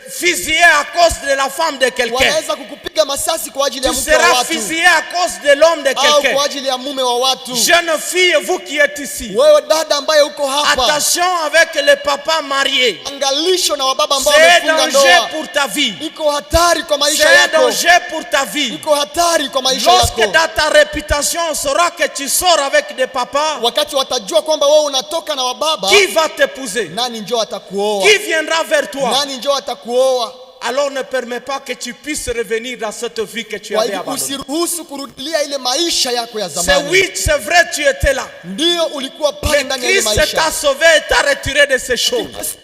fusillé à cause de la femme de quelqu'un. Wanaweza kukupiga masasi kwa ajili ya Tu mke wa seras watu fusillé à cause de l'homme de au quelqu'un. kwa ajili ya mume wa watu. Jeune fille, vous qui êtes ici, Wewe dada ambaye uko hapa, attention avec les papas mariés. angalisho na wababa ambao C'est un wamefunga danger ndoa. pour ta vie. Iko hatari kwa C'est maisha un yako. danger pour ta vie. Iko hatari kwa maisha Lorsque yako. dans ta réputation on saura que tu sors avec des papas, Wakati watajua kwamba wewe unatoka na wababa, qui va t'épouser? nani njoo atakuoa? Qui viendra vers toi? Nani njoo atakuoa? Alors ne permets pas que tu puisses revenir dans cette vie que tu Kwa avais hivyo abandonnée. usiruhusu kurudilia ile maisha yako ya C'est zamani. oui, c'est vrai, tu étais là. Ndio ulikuwa pale Mais ndani ya ile Christ maisha. t'a sauvé et t'a retiré de ces choses.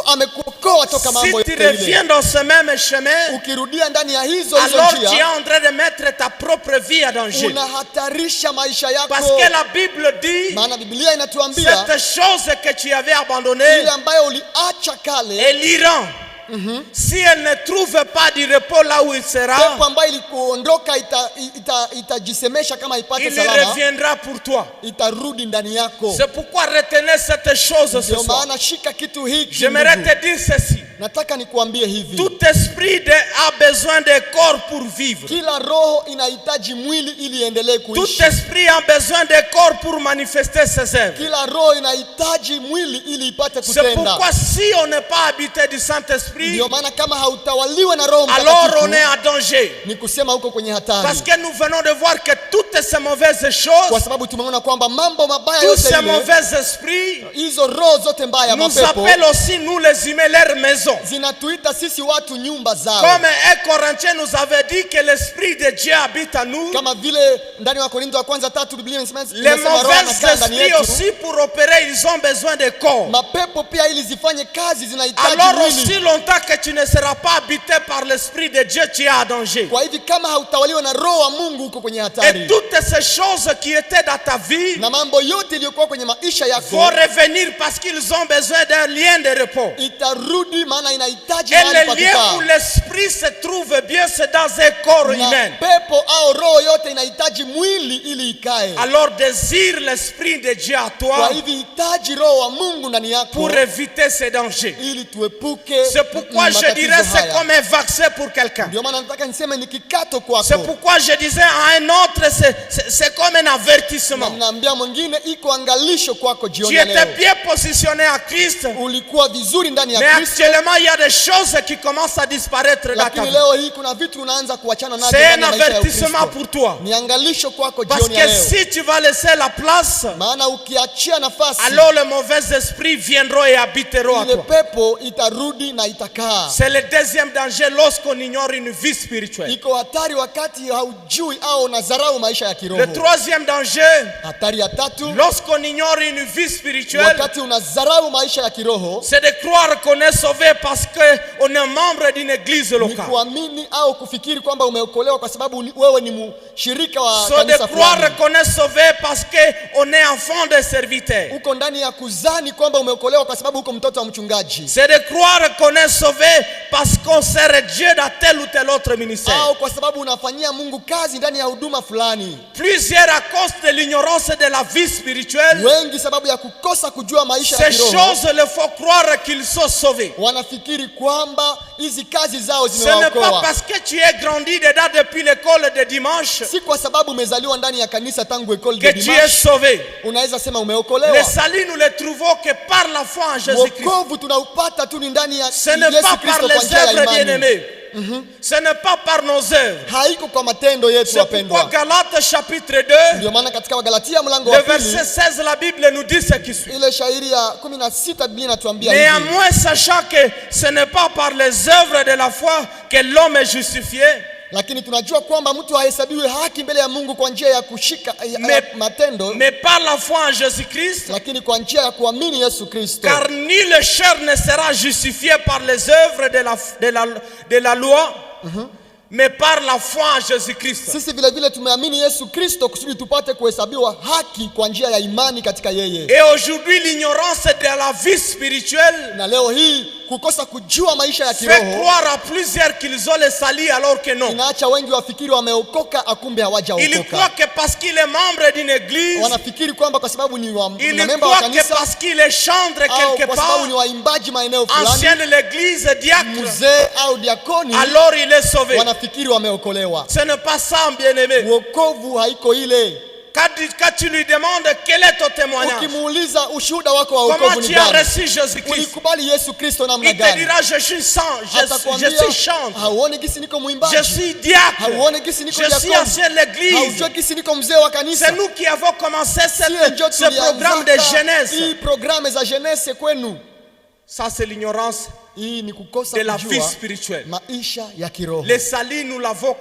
Amekuokoa toka mambo Si tu yote reviens ile. dans ce même chemin, Ukirudia ndani ya hizo alors tu es njia, en train de mettre ta propre vie à danger. unahatarisha maisha Parce yako. que la Bible dit, Maana Biblia inatuambia cette chose que tu avais abandonnée, ile ambayo uliacha kale, et l'Iran, si elle ne trouve pas du repos là où il sera, pepo ambayo ilikuondoka itajisemesha kama ipate il salama, reviendra pour toi. itarudi ndani yako. C'est pourquoi retenez cette chose ce Ndio soir. maana shika kitu hiki. J'aimerais ndugu. te dire ceci. Nataka nikuambie hivi. Tout esprit a besoin de corps pour vivre. Kila roho inahitaji mwili ili iendelee Tout kuishi. esprit a besoin de corps pour manifester ses œuvres. Kila roho inahitaji mwili ili ipate C'est kutenda. pourquoi si on n'est pas habité du Saint-Esprit, Ndio maana kama hautawaliwa na Roho alors on est Mtakatifu, en danger. ni kusema huko kwenye Parce hatari. que nous venons de voir que toutes ces mauvaises Kwa choses, sababu tumeona kwamba mambo mabaya tous yote ces ile, mauvais esprits, hizo roho zote mbaya, nous mapepo, appellent aussi, nous les humains, leur maison. zinatuita sisi watu nyumba zao. Comme un Corinthien nous avait dit que l'Esprit de Dieu habite en nous, Kama vile ndani wa Korintho wa kwanza 3 Biblia inasema les roho mauvais anakaa ndani esprits yetu. aussi, pour opérer, ils ont besoin de corps. Mapepo pia ili zifanye kazi zinahitaji Alors aussi mwili. longtemps que tu ne seras pas habité par l'Esprit de Dieu, tu es en danger. Kwa hivi kama hautawaliwa na Roho wa Mungu huko kwenye Et hatari. toutes ces choses qui étaient dans ta vie Na mambo yote iliyokuwa kwenye maisha vont yako revenir parce qu'ils ont besoin d'un lien de repos. itarudi, maana inahitaji Et mahali pa le lien où kukaa. l'esprit se trouve bien, c'est dans un corps Na humain. pepo au roho yote inahitaji mwili ili ikae. Alors désire l'esprit de Dieu à Kwa toi hivi hitaji Roho wa Mungu ndani yako pour éviter ces dangers. ili tuepuke C'est pourquoi je matatizo dirais c'est haya. comme un vaccin pour quelqu'un. Ndio maana nataka niseme ni kikato C'est kwako. pourquoi je disais à un autre, c'est comme un Na avertissement. ninaambia mwingine iko angalisho kwako Tu jioni ya étais leo. bien positionné à Christ, Ulikuwa vizuri ndani mais ya Kristo, actuellement il y a des choses qui commencent à disparaître dans ta lakini vie. leo hii kuna vitu unaanza kuachana navyo C'est ndani un ya maisha ya avertissement Ukristo. pour toi. Ni angalisho kwako Parce jioni ya que leo. si tu vas laisser la place, Maana ukiachia nafasi, alors les mauvais esprits viendront et habiteront à ile toi. pepo itarudi na itakaa. C'est le deuxième danger lorsqu'on ignore une vie spirituelle. Iko hatari wakati haujui au unadharau maisha ya kiroho. Le troisième danger, Hatari ya tatu, lorsqu'on ignore une vie spirituelle, wakati unadharau maisha ya kiroho, c'est de croire qu'on est sauvé parce qu'on est membre d'une église ni locale. kuamini au kufikiri kwamba umeokolewa kwa sababu wewe ni mshirika wa C'est de kanisa croire fulani. qu'on est sauvé parce qu'on est enfant de serviteur. Uko ndani ya kuzani kwamba umeokolewa kwa sababu uko mtoto wa mchungaji, C'est de croire qu'on est sauvé parce qu'on sert Dieu dans tel ou tel autre ministère. au kwa sababu unafanyia Mungu kazi ndani ya huduma fulani. Plusieurs à cause de l'ignorance de la vie spirituelle, Wengi sababu ya kukosa kujua maisha ya ces kiroho choses le font croire qu'ils sont sauvés. wanafikiri kwamba hizi kazi zao Ce n'est pas zimewaokoa. parce que tu es grandi dedans depuis l'école de dimanche Si kwa sababu umezaliwa ndani ya kanisa tangu école que de tu es dimanche sauvé. unaweza sema Le umeokolewa. salut, nous le trouvons que par la foi en Jésus-Christ. Wokovu tunaupata tu ni ndani ya Ce n'est Yesu pas par Kristo kwa les njia ya œuvres imani. bien-aimés. Ce n'est pas par nos œuvres. Haiko kwa matendo yetu C'est pourquoi wapendwa. Galates chapitre 2, Ndio maana katika Wagalatia mlango le wa verset pili 16, la Bible nous dit ce qui suit. ile shairi ya 16 Biblia inatuambia hivi: Néanmoins, sachant que ce n'est pas par les œuvres de la foi que l'homme est justifié, lakini tunajua kwamba mtu hahesabiwi haki mbele ya Mungu kwa njia ya kushika ya matendo, mais par la foi en Jésus-Christ, lakini kwa njia ya kuamini Yesu Kristo. car nul chair ne sera justifié par les œuvres de la loi, mais par la foi en Jésus-Christ. Sisi vile vile tumeamini Yesu Kristo kusudi tupate kuhesabiwa haki kwa njia ya imani katika yeye. Et aujourd'hui, l'ignorance de la vie spirituelle Na leo hii kukosa kujua maisha ya fait kiroho croire à plusieurs qu'ils ont le salut alors que non. inaacha wengi wafikiri wameokoka, akumbe Ils hawajaokoka. croient que parce qu'il est membre d'une église, Wanafikiri kwamba kwa sababu ni ils memba wa croient que kanisa parce qu'il est chantre au quelque kwa sababu part, ni waimbaji maeneo fulani, ancien de l'église, diacre, mzee au diakoni, alors il est sauvé. wanafikiri wameokolewa. Ce n'est pas ça, bien-aimé. Wokovu haiko ile. Quand tu lui demandes quel est ton témoignage, Ukimuuliza ushuhuda wako wa comment wokovu ni tu as gani, reçu Jésus-Christ, ulikubali Yesu Kristo namna il te gani, dira je suis je atakwambia suis chantre, hauoni gisi niko je mwimbaji, suis diacre, hauoni gisi niko je suis diakoni, ancien de l'église. haujui gisi niko mzee wa kanisa. C'est nous qui avons commencé Sio njo ce programme de tulianzaka jeunesse. hii programme za jeunesse kwenu. Ça, c'est l'ignorance Hii ni kukosa de la vie kujua spirituelle. maisha ya kiroho. Le salut, nous l'avons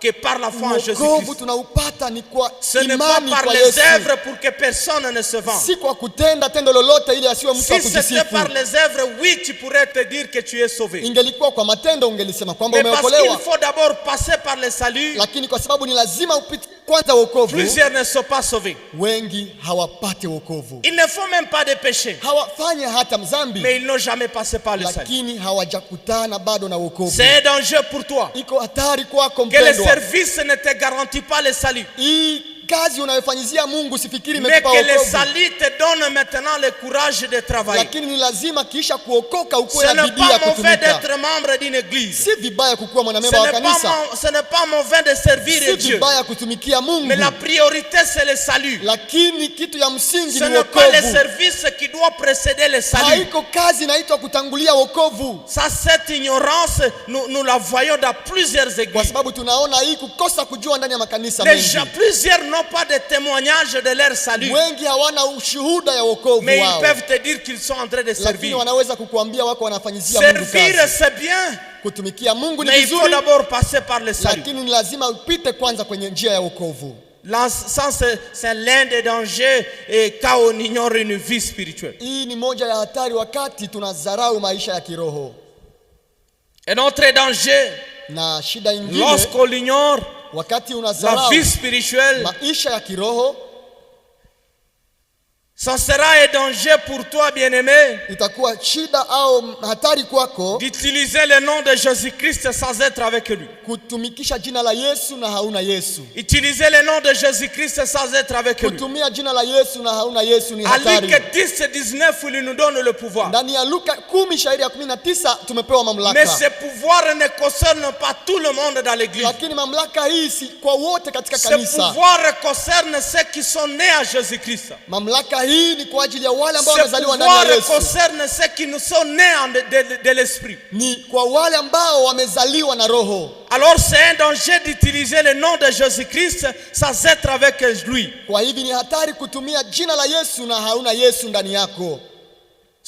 que par la foi en Wokovu Jésus-Christ. tunaupata ni kwa Ce n'est pas imani par kwa les Yesu, œuvres pour que personne ne se vende. si kwa kutenda tendo lolote ili asiwe mtu wa Si c'était kujisifu. par les œuvres, oui, tu pourrais te dire que tu es sauvé. Ingelikuwa kwa matendo ungelisema kwamba Mais parce qu'il umeokolewa, faut d'abord passer par le salut, lakini kwa sababu ni lazima upite kwanza wokovu, plusieurs ne sont pas sauvés. wengi hawapate wokovu, Ils ne font même pas de péché, hawafanye hata mzambi, mais ils n'ont jamais passé par le salut. lakini hawajakutana bado na wokovu. C'est un danger pour toi. Iko hatari kwako Que le mpendwa. service ne te garantit pas le salut. Hii kazi unayofanyizia Mungu usifikiri Mais imekupa que le wokovu. salut te donne maintenant le courage de travailler. Lakini ni lazima kisha kuokoka Ce ukuwe na n'est bidii ya pas mauvais kutumika. d'être membre d'une église. Si vibaya kukuwa Ce mwanamemba wa n'est kanisa. pas mauvais de servir Si Dieu. vibaya kutumikia Mungu. Mais la priorité c'est le salut. Lakini kitu ya msingi Ce ni n'est pas le wokovu. service qui doit précéder le salut. Haiko kazi inaitwa kutangulia wokovu. Ça, cette ignorance, nous la voyons dans plusieurs Kwa églises. sababu tunaona hii kukosa kujua ndani ya makanisa mengi. Plusieurs n'ont pas de témoignage de leur salut. Wengi hawana ushuhuda ya wokovu Mais ils wao. peuvent te dire qu'ils sont en train de Lakini servir. wanaweza kukuambia wako wanafanyizia Mungu Servir, kazi. c'est bien. Kutumikia Mungu ni Mais il faut vizuri, d'abord passer par le salut. lakini ni lazima upite kwanza kwenye njia ya wokovu. Ça, c'est l'un des dangers quand on ignore une vie spirituelle. Hii ni moja ya hatari wakati tunadharau maisha ya kiroho. Un autre danger, Na shida ingine lorsqu'on ignore wakati la unadharau vie spirituelle, maisha ya kiroho, ça sera un danger pour toi, bien-aimé, itakuwa shida au hatari kwako d'utiliser le nom de Jésus-Christ sans être avec lui. kutumikisha jina la Yesu na hauna Yesu. Utiliser le nom de Jésus-Christ sans être avec lui. Kutumia jina la Yesu na hauna Yesu ni À Luc hatari. 10:19, il nous donne le pouvoir. Ndani ya Luka 10 shairi ya 19 tumepewa Mais mamlaka. ce pouvoir ne concerne pas tout le monde dans l'église. Lakini mamlaka hii si kwa wote katika Ce kanisa. pouvoir concerne ceux qui sont nés à Jésus-Christ. Mamlaka hii ni kwa ajili ya wale ambao Ce wamezaliwa ndani ya pouvoir Yesu. concerne ceux qui nous sont nés de l'esprit. Ni kwa wale ambao wamezaliwa na Roho. Alors c'est un danger d'utiliser le nom de Jésus-Christ sans être avec lui. Kwa hivi ni hatari kutumia jina la Yesu na hauna Yesu ndani yako.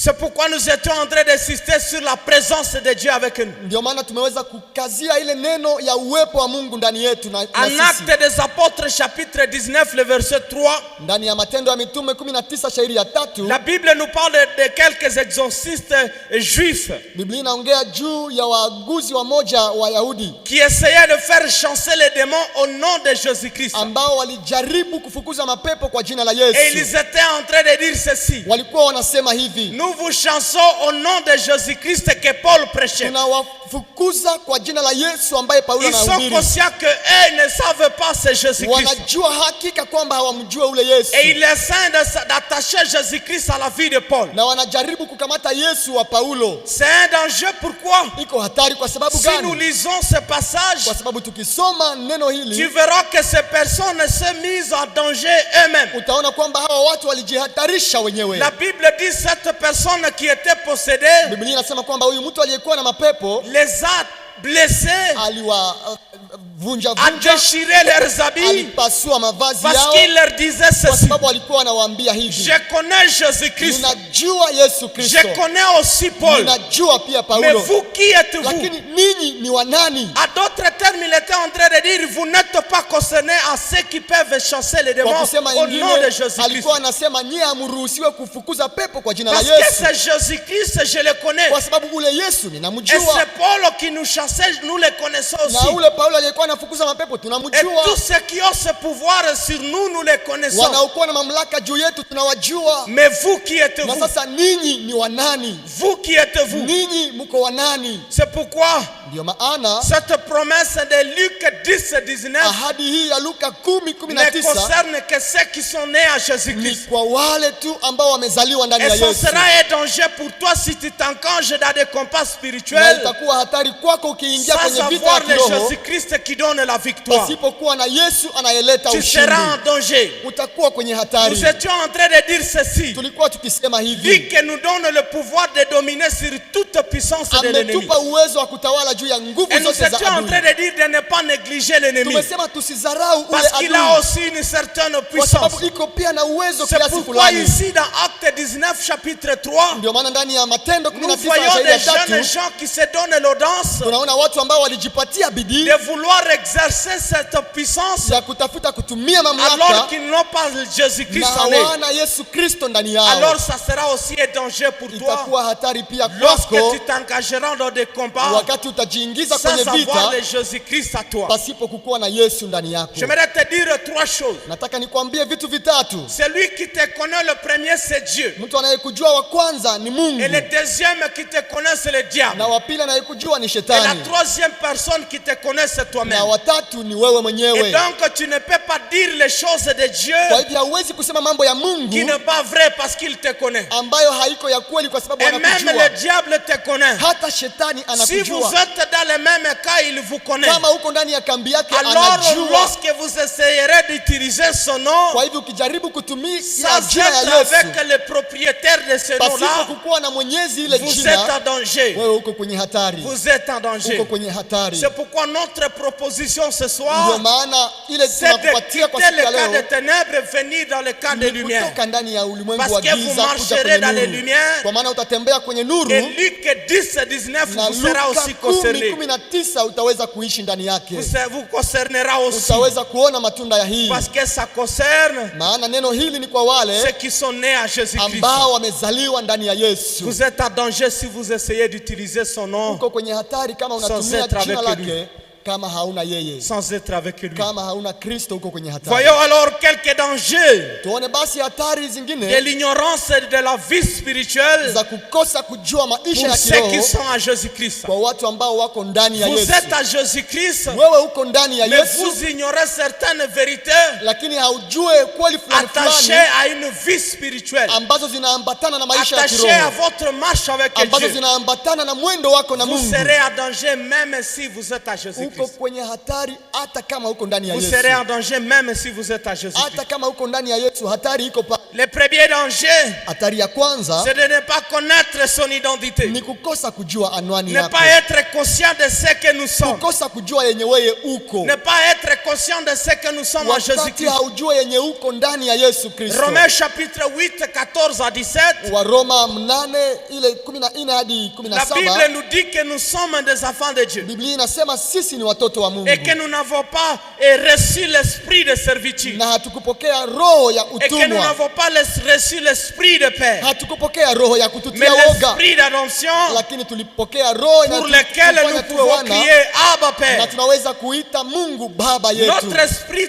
C'est pourquoi nous étions en train d'insister sur la présence de Dieu avec nous. Ndio maana tumeweza kukazia ile neno ya uwepo wa Mungu ndani yetu na En sisi. Actes des Apôtres chapitre 19 le verset 3, Ndani ya Matendo ya Mitume 19 shairi ya 3, la Bible nous parle de quelques exorcistes juifs Biblia inaongea juu ya waaguzi wa moja wa Yahudi qui essayaient de faire chancer les démons au nom de Jésus-Christ. ambao walijaribu kufukuza mapepo kwa jina la Et Yesu. ils étaient en train de dire ceci: Walikuwa wanasema hivi: nous vous chansons au nom de Jésus-Christ que Paul prêchait. tunawafukuza kwa jina la Yesu ambaye Paulo Ils sont anahubiri. conscients qu'eux ne savent pas c'est Jésus-Christ. Wanajua hakika kwamba hawamjua ule Yesu. Et il essaie d'attacher Jésus-Christ à la vie de Paul. Na wanajaribu kukamata Yesu wa Paulo. C'est un danger. Pourquoi? Iko hatari kwa sababu Si nous gani? lisons ce passage, Kwa sababu tukisoma neno tu hili verras que ces personnes se misent en danger eux-mêmes. utaona kwamba hawa watu walijihatarisha wenyewe. La Bible dit cette personne qui était possédée Biblia inasema kwamba huyu mtu aliyekuwa na mapepo les a blessés, aliwavunja a vunja, déchiré leurs habits alipasua mavazi parce yao qu'il leur disait kwa ceci: sababu alikuwa anawaambia hivi: je connais Jésus-Christ, ninajua Yesu je Kristo, connais aussi Paul, ninajua pia mais Paulo, vous qui êtes-vous? lakini ninyi ni wanani? À d'autres termes, il était en train de dire: vous n'êtes pas concernés à ceux qui peuvent chasser les démons Kwa kusema au nom de ingine Jésus-Christ. alikuwa anasema nyie hamruhusiwe kufukuza pepo kwa jina la Parce que Yesu, c'est Jésus-Christ, je le connais. kwa sababu ule Yesu Et ninamjua, c'est Paul qui nous chassait, nous le connaissons na aussi. ule Paulo aliyekuwa anafukuza mapepo Et tunamjua. tous ceux qui ont ce pouvoir sur nous, nous les connaissons. Wanaokuwa na mamlaka juu yetu tunawajua. Mais vous qui Na êtes-vous? sasa ninyi ni wanani? Vous qui êtes-vous? Ninyi mko wanani? C'est pourquoi Ndio maana cette promesse de Luc 10:19 ahadi hii ya Luka ne 10:19 concerne que ceux qui sont nés à ni Jésus-Christ. kwa wale tu ambao wamezaliwa ndani Et ya ce Yesu. sera un danger pour toi si tu t'engages dans des combats Na spirituels itakuwa hatari kwako ukiingia sans kwenye vita ya avoir le kiroho Jésus-Christ qui donne la victoire. pasipokuwa na Yesu anayeleta Tu seras en ushindi. danger. Utakuwa kwenye Nous hatari. étions en train de dire ceci: Tulikuwa tukisema lui hivi: qui nous donne le pouvoir de dominer sur toute puissance de l'ennemi. ametupa uwezo wa kutawala juu ya nguvu Et nous zote za étions en train adui. de dire de ne pas négliger l'ennemi. Tumesema tusidharau ule Parce qu'il a adui aussi une certaine kwa puissance. sababu iko pia na uwezo C'est kiasi pourquoi fulani. ici dans Acte 19 chapitre 3, Ndio maana ndani ya Matendo nous 19 voyons shairi ya des jeunes 3 gens qui se donnent l'audace tunaona watu ambao walijipatia bidii de vouloir exercer cette puissance ya kutafuta kutumia alors mamlaka qu'ils n'ont pas Jésus-Christ na en eux. hawana Yesu Kristo ndani yao. Alors ça sera aussi un danger pour toi Itakuwa hatari pia lorsque kwako tu t'engageras dans des combats wakati utajiingiza sans kwenye avoir vita le Jésus-Christ à toi. pasipo kukuwa na Yesu ndani yako. J'aimerais te dire trois choses. Nataka nikwambie vitu vitatu. Celui qui te connaît le premier, c'est Dieu. Mtu anayekujua wa kwanza ni Mungu, Et le deuxième qui te connaît, c'est le diable. na wa pili anayekujua ni Et la shetani, troisième personne qui te connaît, c'est na toi-même. na watatu ni wewe Et mwenyewe. donc tu ne peux pas dire les choses de Dieu Kwa hivyo hauwezi kusema mambo ya qui Mungu n'est pas vrai parce qu'il te connaît. ambayo haiko ya kweli kwa sababu Et même anakujua. le diable te connaît. Hata shetani Si vous anakujua. êtes dans le même cas, il vous connaît. Kama uko ndani ya kambi yake Alors anajua. lorsque vous essayerez d'utiliser son nom, Kwa hivyo ukijaribu kutumia sans jina ya être Yesu avec le propriétaire de ce pasipo nom-là, kukuwa na mwenyezi ile vous êtes jina, en danger. wewe uko kwenye hatari. Vous êtes en danger. Uko kwenye hatari. C'est pourquoi notre proposition ce Ndio soir, maana ile c'est de tunakupatia kwa quitter siku ya le camp de leo ténèbres, venir dans le camp de ni lumière. kutoka ndani ya ulimwengu Parce wa que vous giza kuja marcherez kwenye dans les nuru. lumières. Kwa maana utatembea kwenye nuru Et Luc 10, 19 na vous sera Luka aussi concerné. 10:19 utaweza kuishi ndani yake. Vous concernera aussi. Utaweza kuona matunda ya hii. Parce que ça concerne Maana neno hili ni kwa ceux wale qui sont nés à Jésus-Christ. ambao wamezaliwa ndani ya Yesu. Vous êtes en danger si vous essayez d'utiliser son nom Uko kwenye hatari kama unatumia être jina avec lui. lake kama hauna yeye. sans être avec lui. Kama hauna Kristo uko kwenye hatari. Voyons alors quelques dangers Tuone basi hatari de zingine l'ignorance de la vie spirituelle za kukosa kujua maisha pour ya ceux qui kiroho sont à Jésus-Christ. kwa watu ambao wako ndani ya Vous Yesu. êtes à Jésus-Christ, Wewe uko ndani ya mais Yesu vous ignorez certaines vérités lakini haujue kweli fulani attachées fulani à une vie spirituelle, ambazo zinaambatana na maisha ya attachées à kiroho, votre marche avec ambazo Dieu. zinaambatana na mwendo wako na Vous Mungu. serez en danger même si vous êtes à Uko Jésus-Christ. kwenye hatari hata kama uko ndani ya Vous Yesu. serez en danger même si vous êtes à Hata Jésus-Christ. kama uko ndani ya Yesu hatari iko pa. Le premier danger, Hatari ya kwanza c'est de ne pas connaître son identité. ni kukosa kujua anwani Ne yako. pas être conscient de ce que nous sommes. Kukosa kujua yenye wewe uko. Ne pas être conscient de ce que nous sommes en Wakati Jésus-Christ. haujua yenye uko ndani ya Yesu Kristo. Romains chapitre 8, 14 à 17. Wa Roma 8 ile 14 hadi La Bible 17. nous dit que nous sommes des enfants de Dieu. Biblia inasema sisi ni watoto wa Mungu. Et que nous n'avons pas reçu l'esprit de servitude. Na hatukupokea roho ya Et que nous utumwa. n'avons pas reçu l'esprit de paix. Hatukupokea roho ya Mais kututia woga, l'esprit d'adoption lakini tulipokea roho pour lequel nous inatufanya tuwe pouvons wana, crier Abba na Père. tunaweza kuita Mungu baba yetu. Notre esprit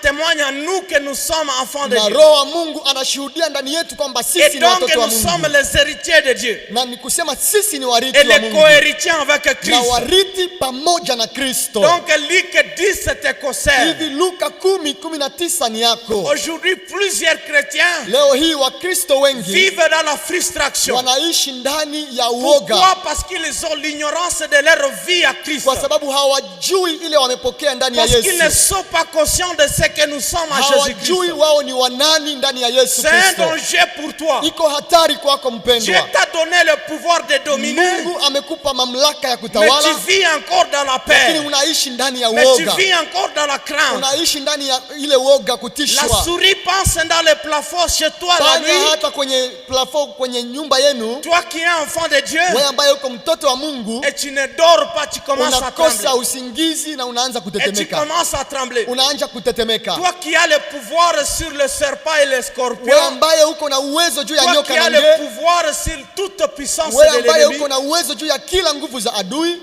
témoigne à nous que nous sommes enfants de Na Dieu. roho wa Mungu anashuhudia ndani yetu kwamba Et sisi ni donc watoto wa nous Mungu. sommes les héritiers de Dieu. Na ni kusema sisi ni Et warithi wa les Mungu co-héritiers avec na Christ. warithi pamoja na Kristo. Donc Luc 10 te concerne. Hivi Luka 10:19 ni yako. Aujourd'hui, plusieurs chrétiens Leo hii Wakristo wengi vivent dans la frustration. wanaishi ndani ya uoga Pourquoi? Parce qu'ils ont l'ignorance de leur vie à Christ. kwa sababu hawajui ile wamepokea ndani ya Parce qu'ils ne Yesu. sont pas conscients de ce que nous sommes à Jésus-Christ. Hawajui wao ni wanani ndani ya Yesu C'est un Kristo. danger pour toi. Iko hatari kwako Dieu mpendwa. t'a donné le pouvoir de dominer, Mungu amekupa mamlaka ya mais kutawala, tu vis encore dans la lakini paix. unaishi ndani ya Mais tu uoga. vis encore dans la crainte. Unaishi ndani ya ile uoga La kutishwa. souris pense dans le plafond chez toi la Panya nuit. hata kwenye plafond kwenye nyumba yenu, Toi qui es enfant de Dieu, wewe ambaye uko mtoto wa Mungu, et tu ne dors pas, tu commences à unakosa trembler. usingizi na unaanza Et tu kutetemeka. commences à trembler. Unaanza kutetemeka. Toi qui as le pouvoir sur le serpent et les Wewe scorpions, ambaye uko na uwezo juu ya toi qui nyoka na as le nge, pouvoir sur toute puissance wewe de ambaye l'ennemi, uko na uwezo juu ya kila nguvu za adui,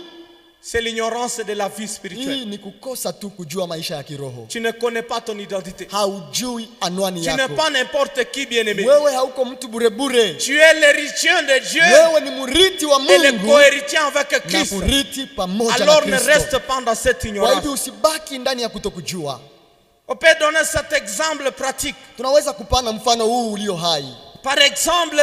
c'est l'ignorance de la vie spirituelle. hii ni kukosa tu kujua maisha ya kiroho. Tu ne connais pas ton identité. Haujui anwani Tu n'es yako. pas n'importe qui, bien-aimé. Wewe hauko mtu burebure. Tu es l'héritier de Dieu Wewe ni murithi wa et le Mungu co-héritier avec na Christ. murithi pamoja na Alors ne Kristo. reste pas dans cette Kwa ignorance. hivyo usibaki ndani ya kutokujua. On peut donner cet exemple pratique. Tunaweza kupana mfano huu ulio hai. Par exemple,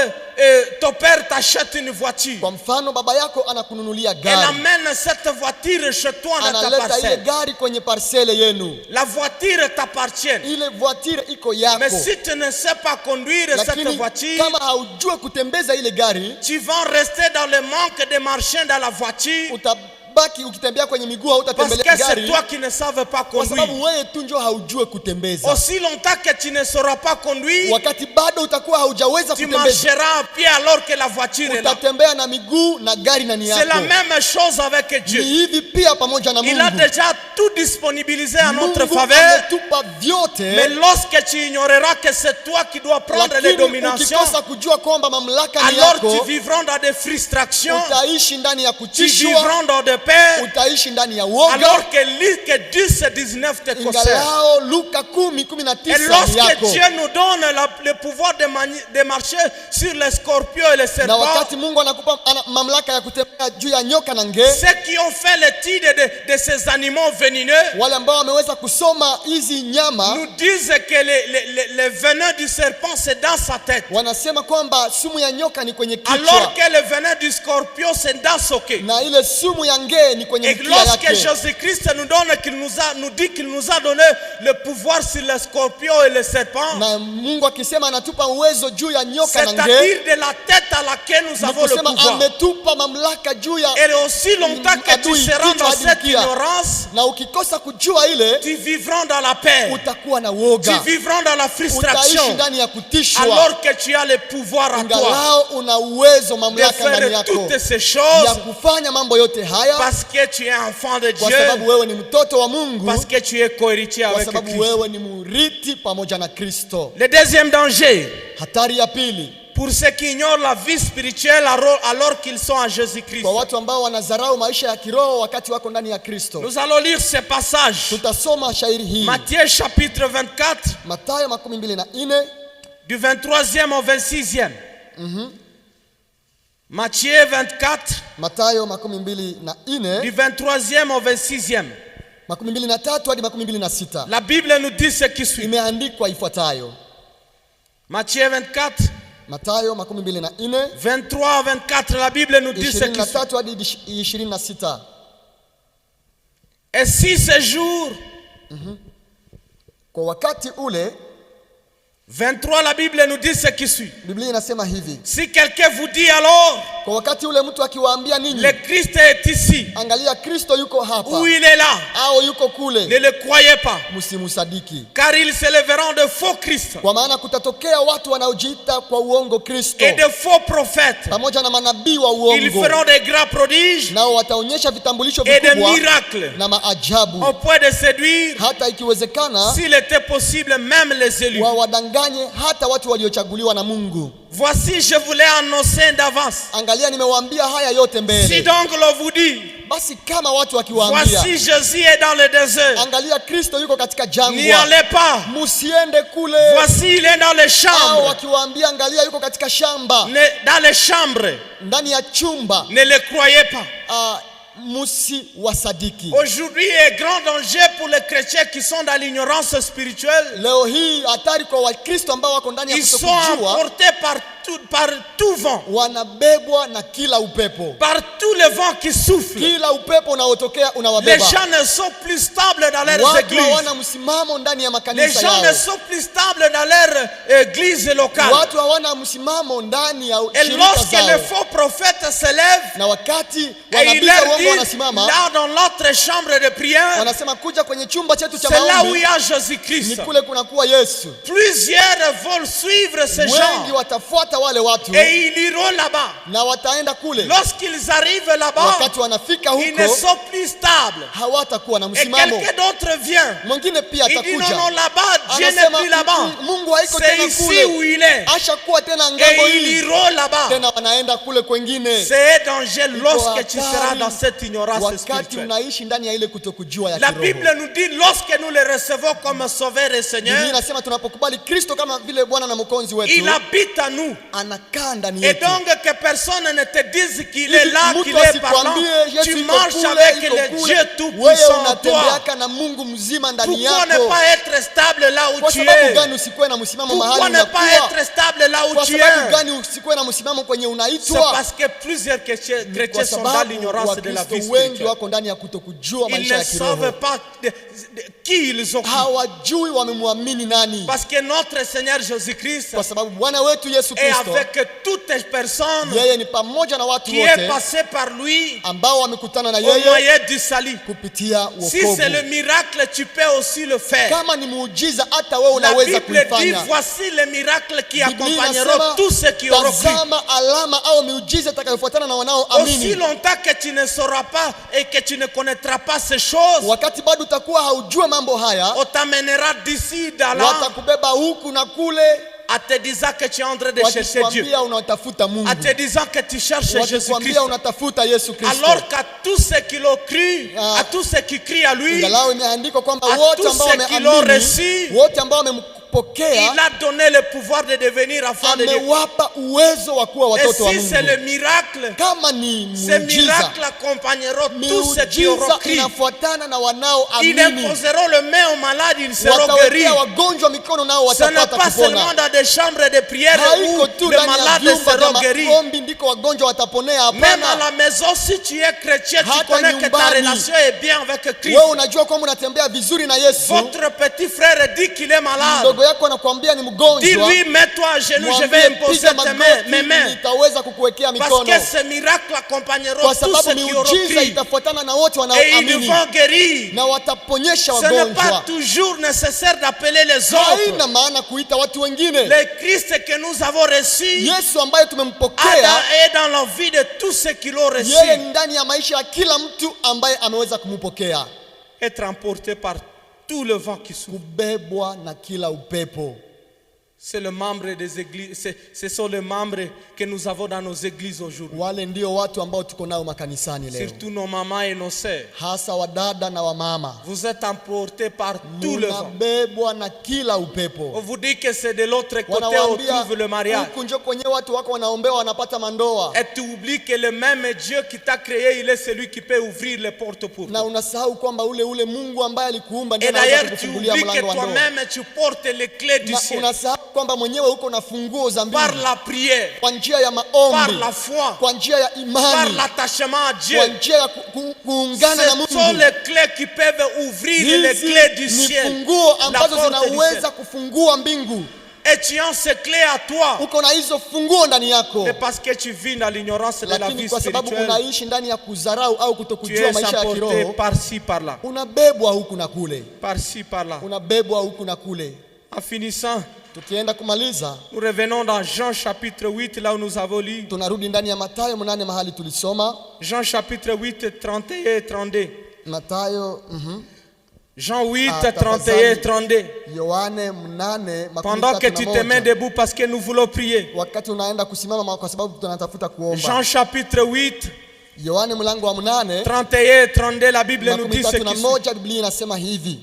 ton père t'achète une voiture. Kwa mfano baba yako anakununulia Elle gari. amène cette voiture chez toi dans ta Analeta ile parcelle. gari kwenye parcele yenu. La voiture t'appartient. Ile voiture iko yako. Mais si tu ne sais pas conduire cette Lakini voiture, kama haujue kutembeza ile gari, tu vas rester dans le manque de marcher dans la voiture utabaki ukitembea kwenye miguu, parce hautatembelea que c'est gari toi qui ne savais pas kwa conduire. sababu wewe tu ndio haujue kutembeza. Aussi longtemps que tu ne sauras pas conduire, Wakati bado utakuwa haujaweza tu kutembeza, marcheras à pied alors que la voiture est là. utatembea na miguu na gari ndani C'est la yako. même chose avec Ni Dieu. hivi pia pamoja na Il a Mungu. déjà tout disponibilisé à notre Mungu faveur. ametupa Mais vyote, lorsque tu ignoreras que c'est toi qui dois prendre les lakini dominations, ukikosa kujua kwamba mamlaka ni alors tu yako, vivras dans des frustrations, utaishi ndani ya tu kutishwa, vivras dans des peur, utaishi ndani ya woga, alors que Luc 10:19 te concerne. ingalao Luka Et 10:19 ni lorsque yako. Dieu nous donne le pouvoir de marcher sur les scorpions et les Na serpents, wakati Mungu anakupa mamlaka ya kutembea juu ya nyoka na nge, ceux qui ont fait l'étude de ces animaux venimeux wale ambao wameweza kusoma hizi nyama nous disent que le venin du serpent c'est dans sa tête, wanasema kwamba sumu ya nyoka ni kwenye kichwa, alors que le venin du scorpion c'est dans son quai. na ile sumu ya nge ni kwenye Et mkia lorsque yake. Jésus-Christ nous dit qu'il nous a donné le pouvoir sur les scorpions et les serpents, Na Mungu akisema anatupa uwezo juu ya nyoka na nge, c'est-à-dire de la tête à laquelle nous ni avons le kusema pouvoir. ametupa mamlaka juu ya, Et aussi longtemps que tu adui, seras kichwa dans hadi cette mkia. ignorance, Na ukikosa kujua ile, tu vivras dans la paix, utakuwa na tu woga, vivras dans la utaishi frustration, ndani ya kutishwa, alors que tu as le pouvoir à toi ingalao una uwezo, de mamlaka ndani faire yako toutes ces ya choses, kufanya mambo yote haya, parce que tu es enfant de kwa Dieu, sababu wewe ni mtoto wa Mungu, parce que tu es cohéritier kwa avec sababu Christ. wewe ni murithi pamoja na Kristo. Le deuxième danger, Hatari ya pili, pour ceux qui ignorent la vie spirituelle alors qu'ils sont en Jésus-Christ. kwa watu ambao wanadharau maisha ya kiroho wakati wako ndani ya Kristo. Nous allons lire ce passage. Tutasoma shairi hii, Matthieu chapitre 24, Mathayo 24 du 23e au 26e. Matthieu 24, Mathayo 24 du 23e au 26e. 23 hadi 26. La Bible nous dit ce qui suit. Imeandikwa ifuatayo. Matthieu 24, Mathayo 24 23 à 24, la Bible nous dit ce qui suit. 23 hadi 26. Et si ce jour, Kwa wakati ule, 23, la Bible nous dit ce qui suit. Biblia inasema hivi. Si quelqu'un vous dit alors, Kwa wakati ule mtu akiwaambia ninyi, le Christ est ici, angalia Kristo yuko hapa ou il est là, au yuko kule, ne le croyez pas, msimusadiki. car ils s'élèveront de faux Christ Kwa maana kutatokea watu wanaojiita kwa uongo Kristo, et de faux prophètes. pamoja na manabii wa Ils uongo, feront des grands prodiges nao wataonyesha vitambulisho et des vikubwa miracles, na maajabu, au point de séduire, hata ikiwezekana s'il était possible, même les élus. wawadanganye hata watu waliochaguliwa na Mungu. Voici, je vous l'ai annoncé d'avance. Angalia, nimewaambia haya yote Si mbele. donc l'on vous dit, Basi kama watu wakiwaambia, voici Jésus est dans le désert, angalia Kristo yuko katika n'y jangwa, allez pas. musiende kule. Voici, il est dans les Au chambres, wakiwaambia, angalia yuko katika shamba, dans les chambres, ndani ya chumba, ne le croyez pas. musiwasadiki. Aujourd'hui, il y a grand danger pour les chrétiens qui sont dans l'ignorance spirituelle. Leo hii hatari kwa Wakristo ambao wako ndani ya Ils sont kutokujua, emportés par tout vent, wanabebwa na kila upepo. par tous les vents qui soufflent. Kila upepo unaotokea Les unawabeba. gens ne sont plus stables dans leurs Watu églises. hawana msimamo ndani ya Les makanisa gens ne yao. sont plus stables dans leur église locale. Watu hawana msimamo ndani ya Et shirika lorsque les zao. faux prophètes se lèvent, Na wakati et ils wanabii leur wa uongo disent, wanasimama, là dans notre chambre de prière, wanasema kuja kwenye chumba chetu cha c'est là où il maombi, y a ni Jésus-Christ. kule kunakuwa Yesu. Plusieurs veulent suivre ces Wengi gens watafuata wale watu et ils iront là-bas. na wataenda kule. Lorsqu'ils arrivent là-bas, Wakati wanafika ils ne huko, sont plus stables. hawatakuwa na Et msimamo. quelqu'un d'autre vient. Mwingine pia Il dit non, atakuja, non, là-bas, Dieu n'est anasema plus là-bas. Mungu haiko C'est tena ici kule, où il est. ashakuwa tena ngambo Et ils hii, iront là-bas. tena wanaenda kule kwengine. C'est un danger lorsque tu hatari seras dans cette ignorance wakati spirituelle. unaishi ndani ya ile kutokujua ya La kiroho. Bible nous dit, lorsque nous le recevons comme Sauveur et Biblia Seigneur, inasema tunapokubali Kristo kama vile Bwana na Mwokozi wetu, il habite en nous. anakaa ndani Et yetu. donc que personne ne te dise qu'il est là, Mtu qu'il est parlant. asikwambie Yesu Tu iko marches kule, avec iko le kule. Dieu Wewe Tout-Puissant en toi. unatembeaka na Mungu mzima ndani Pourquoi ne yako. pas être stable là où Kwa tu sababu es? gani usikuwe na msimamo Pourquoi mahali ne pas unakuwa? être stable là où Kwa tu sababu es? gani usikuwe na msimamo kwenye C'est unaitwa? parce que plusieurs chrétiens Kwa sont dans sababu l'ignorance de la vie Wakristo wengi spirituelle. wako ndani ya kutokujua Ils maisha ne ya kiroho. savent pas qui ils ont. Hawajui wamemwamini nani, Parce que notre Seigneur Jésus-Christ kwa sababu Bwana wetu Yesu est Kristo avec toutes les personnes yeye ni pamoja na watu qui est wote passé par lui ambao wamekutana na au yeye moyen du salut. kupitia Si c'est le wokovu. miracle, tu peux aussi le faire. Kama ni muujiza, hata wewe La unaweza Bible dit, kuifanya. voici les miracles qui Biblia accompagneront inasema, tous ceux qui auront cru. tazama alama au miujiza itakayofuatana na Aussi wanaoamini. longtemps que tu ne sauras pas et que tu ne connaîtras pas ces choses, Wakati bado utakuwa haujua mambo haya, on t'amènera d'ici, d'Allah, watakubeba huku na kule, en te disant que tu es en train de chercher Dieu, wakikwambia unatafuta Mungu, en te disant que tu cherches Jésus-Christ, wakikwambia unatafuta Yesu Kristo, alors qu'à tous ceux qui l'ont cru, à tous ceux qui crient à lui, ingalau imeandikwa kwamba à wote tous ambao ceux qui l'ont wameamini, reçu, wote ambao wamempokea, il a donné le pouvoir de devenir enfant de Dieu. amewapa uwezo wa kuwa Et watoto wa si c'est Mungu. le miracle, Kama ni ces muujiza, miracles accompagneront tous ceux qui auront miujiza cru. inafuatana na Ils wanaoamini. imposeront le main aux malades, ils seront guéris. Watawekea wagonjwa mikono nao Ce n'est watapata pas seulement kupona. dans des chambres de prière où Haiko tu les ndani ya malades vyumba vya seront guéris. maombi ndiko wagonjwa wataponea. Même à Hapana, la maison, si tu es chrétien, tu Hata connais que ta nyumbani. relation est bien avec Christ. wewe unajua kwamba unatembea vizuri na Yesu. Votre petit frère dit qu'il est malade. Mdogo yako anakuambia ni mgonjwa, Dis-lui, mets-toi à genoux, je vais mwambie imposer piga mes mains. magoti, nitaweza kukuwekea Parce mikono, que ces miracles accompagneront kwa tous sababu ceux qui auront miujiza cru. itafuatana na wote Et ils wanaoamini vont guérir. na wataponyesha Ce n'est pas wagonjwa. toujours nécessaire d'appeler les autres. Haina maana kuita watu wengine. Le Christ que nous avons reçu Yesu ambaye tumempokea est dans la vie de tous ceux qui l'ont reçu. yeye ndani ya maisha ya kila mtu ambaye ameweza kumpokea, Être emporté par tout le vent qui souffle. kubebwa na kila upepo. C'est le membre des églises, ce sont les membres que nous avons dans nos églises aujourd'hui. Wale ndio watu ambao tuko nao makanisani leo, Surtout nos mamans et nos sœurs. hasa wadada na wamama. Vous êtes emportés par tout le vent. Munabebwa na kila On upepo. vous dit que c'est de l'autre côté où on Wanawaambia trouve le mariage. huku njo kwenye watu wako wanaombewa wanapata mandoa, Et tu oublies que le même Dieu qui t'a créé, il est celui qui peut ouvrir les portes pour na toi. unasahau kwamba ule Mungu ambaye alikuumba ndiye Et anaweza d'ailleurs, tu kukufungulia oublies que mlango wa ndoa. toi-même, tu portes les clés du Na ciel. unasahau kwamba mwenyewe uko na funguo za Par mbingu, la prière, kwa njia ya par maombi, la foi, kwa njia ya par imani, l'attachement à Dieu. kwa njia ya kuungana na Ce sont Mungu. les clés qui peuvent ouvrir les Hizi clés du ni ciel. funguo La ambazo porte du ciel. zinaweza kufungua mbingu. Et tu as ces clés à toi. Uko na hizo funguo ndani yako, Et parce que tu vis dans l'ignorance de la lakini vie kwa sababu spirituelle, unaishi ndani ya kudharau au tu kutokujua es maisha ya emporté kiroho, par-ci, par-là. unabebwa huku na kule, Par-ci, par-là. unabebwa huku na kule. En finissant, Tukienda kumaliza, nous revenons dans Jean chapitre 8, là où nous avons lu. tunarudi ndani ya Mathayo 8 mahali tulisoma. Jean chapitre 8, 31 et 32. Mathayo Jean 8, Ah, 31 et 32. Yohane 8 Pendant que tu te mets debout parce que nous voulons prier. wakati unaenda kusimama kwa sababu tunatafuta kuomba. Jean chapitre 8, Yohane mlango wa 8 31 et 32, la Bible nous dit ce qui suit. 31, Biblia inasema hivi: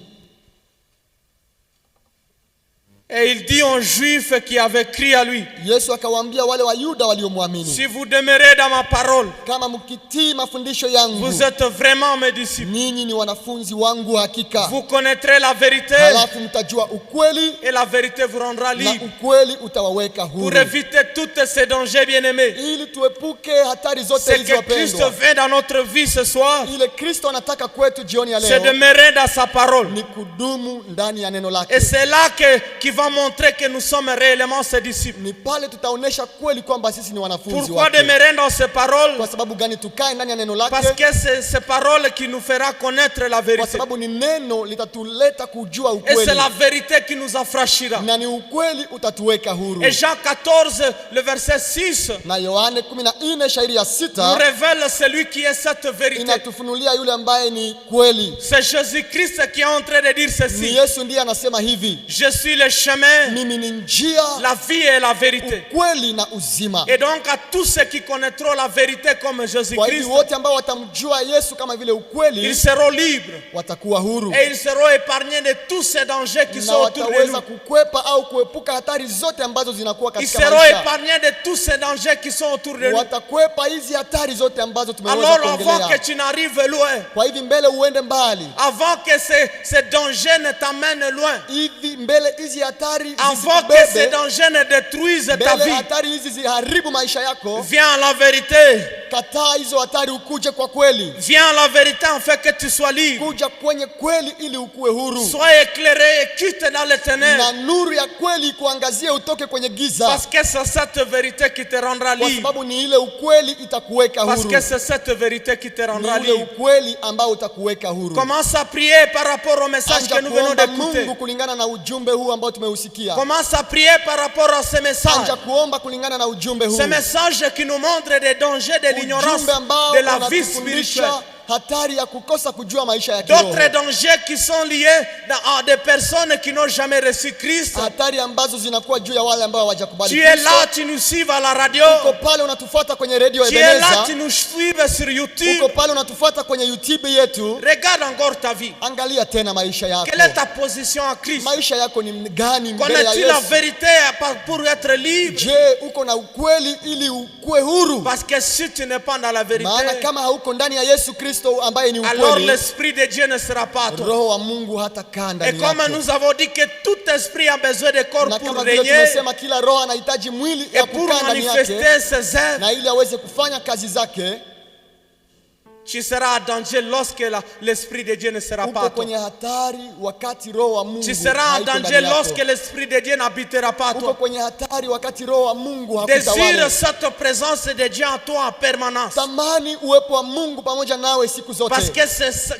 Et il dit aux Juifs qui avaient crié à lui, Yesu akawaambia wale Wayuda waliomwamini, si vous demeurez dans ma parole, kama mkitii mafundisho yangu, vous êtes vraiment mes disciples. ninyi ni wanafunzi wangu hakika, Vous connaîtrez la vérité halafu mtajua ukweli et la vérité vous rendra na libre. ukweli utawaweka Pour huru. éviter tous ces dangers, bien-aimés, Ili tuepuke hatari zote c'est hizo que Christ wapendwa, fait dans notre vie ce soir, ile Kristo anataka kwetu jioni ya c'est leo demeurer dans sa parole. ni kudumu ndani ya neno lake. Et c'est là qu'il va montrer que nous sommes réellement ses disciples. Ni pale tutaonesha kweli kwamba sisi ni wanafunzi Pourquoi wake. demeurer dans ses paroles? Kwa sababu gani? Tukae ndani ya neno Parce lake, que c'est ces paroles qui nous fera connaître la kwa vérité. sababu ni neno litatuleta kujua Et c'est ukweli, la vérité qui nous affranchira. na ni ukweli utatuweka huru. Et Jean 14, le verset 6, Na Yohane 14 shairi ya nous 6 révèle celui qui est cette vérité. inatufunulia yule ambaye ni kweli. C'est Jésus-Christ qui est en train de dire Ni ceci. Yesu ndiye anasema hivi: Je suis le chemin, mimi ni njia, la vie et la vérité. kweli na uzima. Et donc à tous ceux qui connaîtront la vérité comme Kwa Jésus-Christ, hiyo wote ambao watamjua Yesu kama vile ils ukweli seront libres. watakuwa huru, Et ils seront épargnés de tous ces dangers qui na sont autour de wataweza nous. kukwepa au kuepuka hatari zote ambazo zinakuwa Ils katika seront maisha. épargnés de tous ces dangers qui sont autour de nous. Watakwepa hizi hatari zote ambazo tumeweza Alors avant que kuongelea. tu n'arrives loin, Kwa hivi mbele uende mbali, avant que ces dangers ne t'amènent loin, hivi mbele hizi hatari avant que ces zisikubebe, dangers ne détruisent ta mbele vie, hatari hizi ziharibu maisha yako, viens à la vérité. kataa hizo hatari, ukuje kwa kweli, Viens à la vérité afin que tu sois libre. kuja kwenye kweli ili ukuwe huru, Sois éclairé et quitte dans les ténèbres. na nuru ya kweli ikuangazie utoke kwenye giza, Parce que c'est cette vérité qui te rendra kwa libre. sababu ni ile ukweli itakuweka Parce huru, que c'est cette vérité qui te ni rendra ule libre. ukweli ambao utakuweka huru. Commence à prier par rapport au message que Anja nous venons kuomba d'écouter. Mungu kulingana na ujumbe huu ambao tumeusikia. Commence à prier par rapport à ce message. Anja kuomba kulingana na ujumbe huu, Ce message qui nous montre des dangers de l'ignorance, ujumbe ambao de la vie unatufundisha spirituelle. hatari ya kukosa kujua maisha ya kiroho. D'autres dangers qui sont liés à des personnes qui n'ont jamais reçu Christ. Hatari ambazo zinakuwa juu ya wale ambao hawajakubali Tu es Kristo. là, tu nous suis à la radio. Uko pale unatufuata kwenye radio Tu es là, Ebeneza. tu nous suis sur YouTube. Uko pale unatufuata kwenye YouTube yetu. Regarde encore ta vie. Angalia tena maisha yako. Quelle est ta position en Christ? Maisha yako ni gani mbele ya Connais-tu la Yesu? vérité pour être libre? Je, uko na ukweli ili ukue huru? Parce que si tu n'es pas dans la vérité, Maana kama hauko ndani ya Yesu Kristo ambaye ni alors ukweli, l'Esprit de Dieu ne sera pas toi. Roho wa Mungu hatakaa Et ndani comme yako. nous avons dit que tout esprit a besoin de corps Na pour kama vile régner tumesema kila roho anahitaji mwili et ya pour kukaa ndani yake, manifester ses œuvres, na ili aweze kufanya kazi zake, tu seras en danger lorsque l'Esprit de Dieu ne sera uko pas toi. kwenye hatari wakati Roho wa Mungu Tu seras en haiko danger ndani yako. lorsque l'Esprit de Dieu n'habitera pas Uko toi. kwenye hatari wakati Roho wa Mungu Désire hakutawala. cette présence de Dieu en toi en permanence. Tamani uwepo wa Mungu pamoja nawe siku Parce zote, que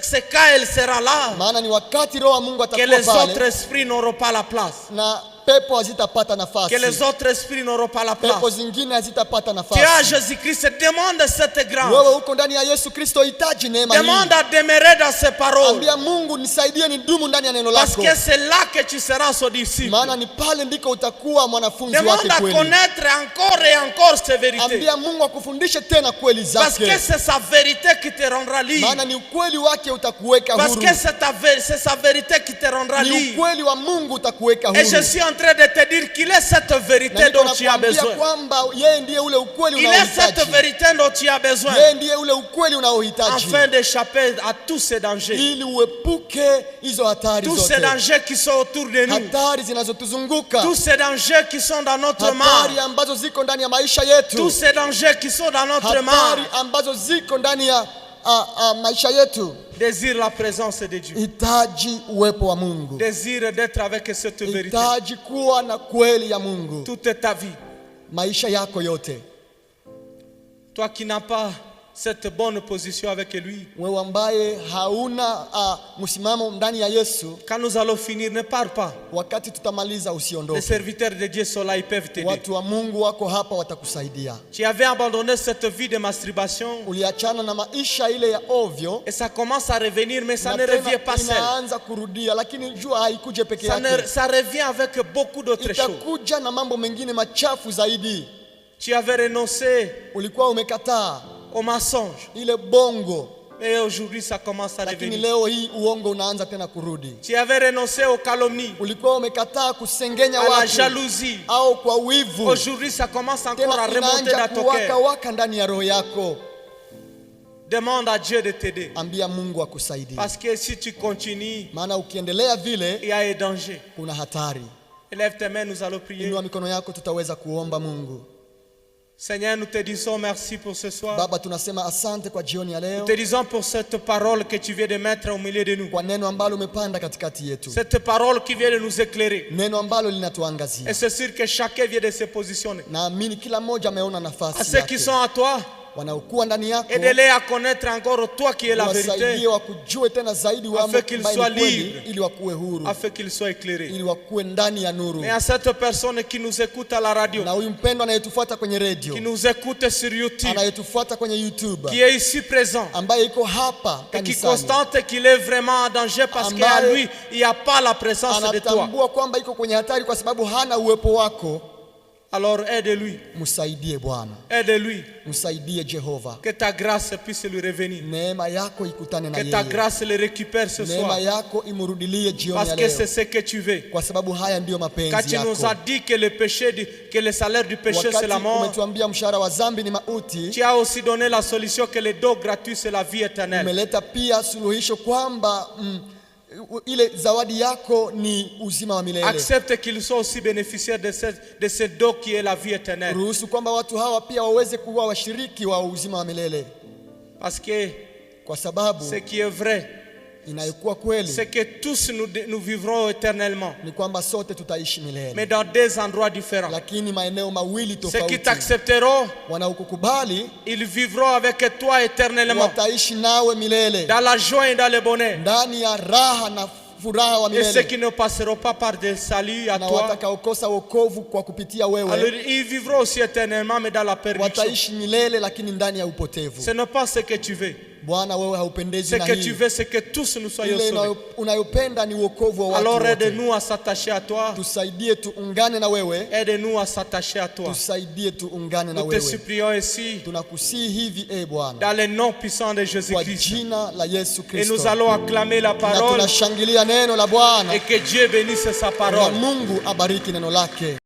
c'est quand elle sera là maana ni wakati Roho wa Mungu que atakuwa les autres pale esprits n'auront pas la place. na pepo hazitapata Que nafasi, les autres esprits n'auront pas la place. pepo zingine hazitapata Tu as nafasi. Jésus-Christ, demande cette grâce. Wewe uko ndani ya Yesu Kristo, hitaji neema hii. Demande à demeurer dans ses paroles. Ambia Mungu, nisaidie nidumu ndani ya neno Parce lako, que c'est là que tu seras son disciple. maana ni pale ndiko utakuwa mwanafunzi Demande wake à kweli. connaître encore et encore ses vérités. Ambia Mungu akufundishe tena kweli Parce que zake, c'est sa vérité qui te rendra libre. maana ni ukweli wake utakuweka Parce huru. que c'est sa vérité qui te rendra Ni libre. ukweli wa Mungu utakuweka Et je huru. suis en train de te dire qu'il est cette Na vérité niko dont tu as nakwambia besoin. kwamba yeye ndiye ule ukweli Il est cette unaohitaji. vérité dont tu as besoin. Yeye ndiye ule ukweli unaohitaji Afin d'échapper à tous ces dangers. ili uepuke hizo hatari Tous ces zote, dangers qui sont autour de nous. hatari zinazotuzunguka, Tous ces dangers qui sont dans notre hatari marche. ambazo ziko ndani ya maisha yetu, Tous ces dangers qui sont dans notre hatari marche. ambazo ziko ndani ya maisha yetu. Désire la présence de Dieu. Hitaji uwepo wa Mungu, Désire d'être avec cette vérité. hitaji kuwa na kweli ya Mungu Toute ta vie. maisha yako yote. Toi qui n'as pas cette bonne position avec lui. Wewe ambaye hauna msimamo ndani ya Yesu, Quand nous allons finir, ne pars pas. wakati tutamaliza Les usiondoke. serviteurs de Dieu sont là, ils peuvent t'aider. Watu wa Mungu wako hapa watakusaidia. Tu avais abandonné cette vie de masturbation Uliachana na maisha ile ya ovyo, et ça commence à revenir, mais ça na ne tena revient pas seul. inaanza kurudia, lakini jua haikuje peke yake, Ça revient avec beaucoup d'autres choses. itakuja na mambo mengine machafu zaidi. Tu avais renoncé Ulikuwa umekataa au mensonge, ile bongo, et aujourd'hui ça commence à lakini revenir. leo hii uongo unaanza tena kurudi. Tu avais renoncé aux calomnies, Ulikuwa umekataa kusengenya à la watu jalousie. au kwa wivu, Aujourd'hui ça commence encore à tena remonter inaanza dans ton kuwaka cœur. waka ndani ya roho yako. Demande à Dieu de t'aider. Ambia Mungu akusaidie, Parce que si tu continues, maana ukiendelea vile il y a un danger. kuna hatari. Élève tes mains, nous allons prier. Inua mikono yako, tutaweza kuomba Mungu. Seigneur, nous te disons merci pour ce soir. Baba, tunasema asante kwa jioni ya Nous leo, te disons pour cette parole que tu viens de mettre au milieu de nous. kwa neno ambalo umepanda katikati yetu, Cette parole qui vient de nous éclairer. neno ambalo Et linatuangazia. c'est sûr que chacun vient de se positionner. Naamini kila mmoja ameona À nafasi ceux qui yake, sont à toi, wanaokuwa ndani yako, aide-les à connaître encore toi qui es la wasaidie vérité, wakujue tena zaidi wamo Afin qu'ils ambaye soient ni kweli, libres. ili wakuwe huru, afin qu'ils soient éclairés. ili wakuwe ndani ya nuru. Et à cette personne qui nous écoute à la radio, Na huyu mpendo anayetufuata kwenye radio, qui nous écoute sur YouTube, anayetufuata kwenye YouTube, qui est ici présent, ambaye iko hapa et qui kanisani, constate qu'il est vraiment en danger parce qu'à Ambaye lui, il n'y a pas la présence de toi. anatambua kwamba iko kwenye hatari kwa sababu hana uwepo wako, Alors aide-lui, msaidie Bwana, aide-lui, msaidie Jehova. que ta grâce puisse lui revenir, Neema yako ikutane na que ta yeye, grâce le récupère ce neema soir, yako imurudilie jioni parce ya que leo, c'est ce que tu veux. kwa sababu haya ndiyo Quand mapenzi tu nous as yako. dit que le péché, que le salaire du péché c'est Wakati la mort, umetuambia mshahara wa dhambi ni mauti, tu as aussi donné la solution que le don gratuit c'est la vie éternelle. umeleta pia suluhisho kwamba ile zawadi yako ni uzima wa milele. Accepte qu'ils soient aussi bénéficiaires de ce don qui est la vie éternelle. Ruhusu kwamba watu hawa pia waweze kuwa washiriki wa uzima wa milele, Parce que kwa sababu ce qui est vrai, inayokuwa kweli c'est que tous nous vivrons éternellement, ni kwamba sote tutaishi milele, mais dans deux endroits différents. lakini maeneo mawili Ceux qui tofauti. t'accepteront, Wanaokukubali ils vivront avec toi éternellement, wataishi nawe milele, dans la joie et dans le bonheur. ndani ya raha na furaha wa Et ceux milele, qui ne passeront pas par des saluts à na toi, watakaokosa wokovu kwa kupitia alors wewe ils vivront aussi éternellement, mais dans la perdition. wataishi milele, lakini ndani ya upotevu. Ce n'est pas ce que tu veux. Bwana, wewe haupendezi Ce na que tu hii. veux, c'est que tous nous soyons Ile sauvés. unayopenda ni wokovu wa watu Alors wote. aide-nous à s'attacher à toi. Tusaidie tuungane na wewe. Aide-nous à s'attacher à toi. Tusaidie tuungane na Nous te wewe. supplions ici, Tunakusihi hivi Bwana, dans le nom puissant de kwa Jésus-Christ. jina la Yesu Et Kristo. nous allons acclamer la Na parole tunashangilia neno la Bwana et que Dieu bénisse sa na parole. Mungu abariki neno lake.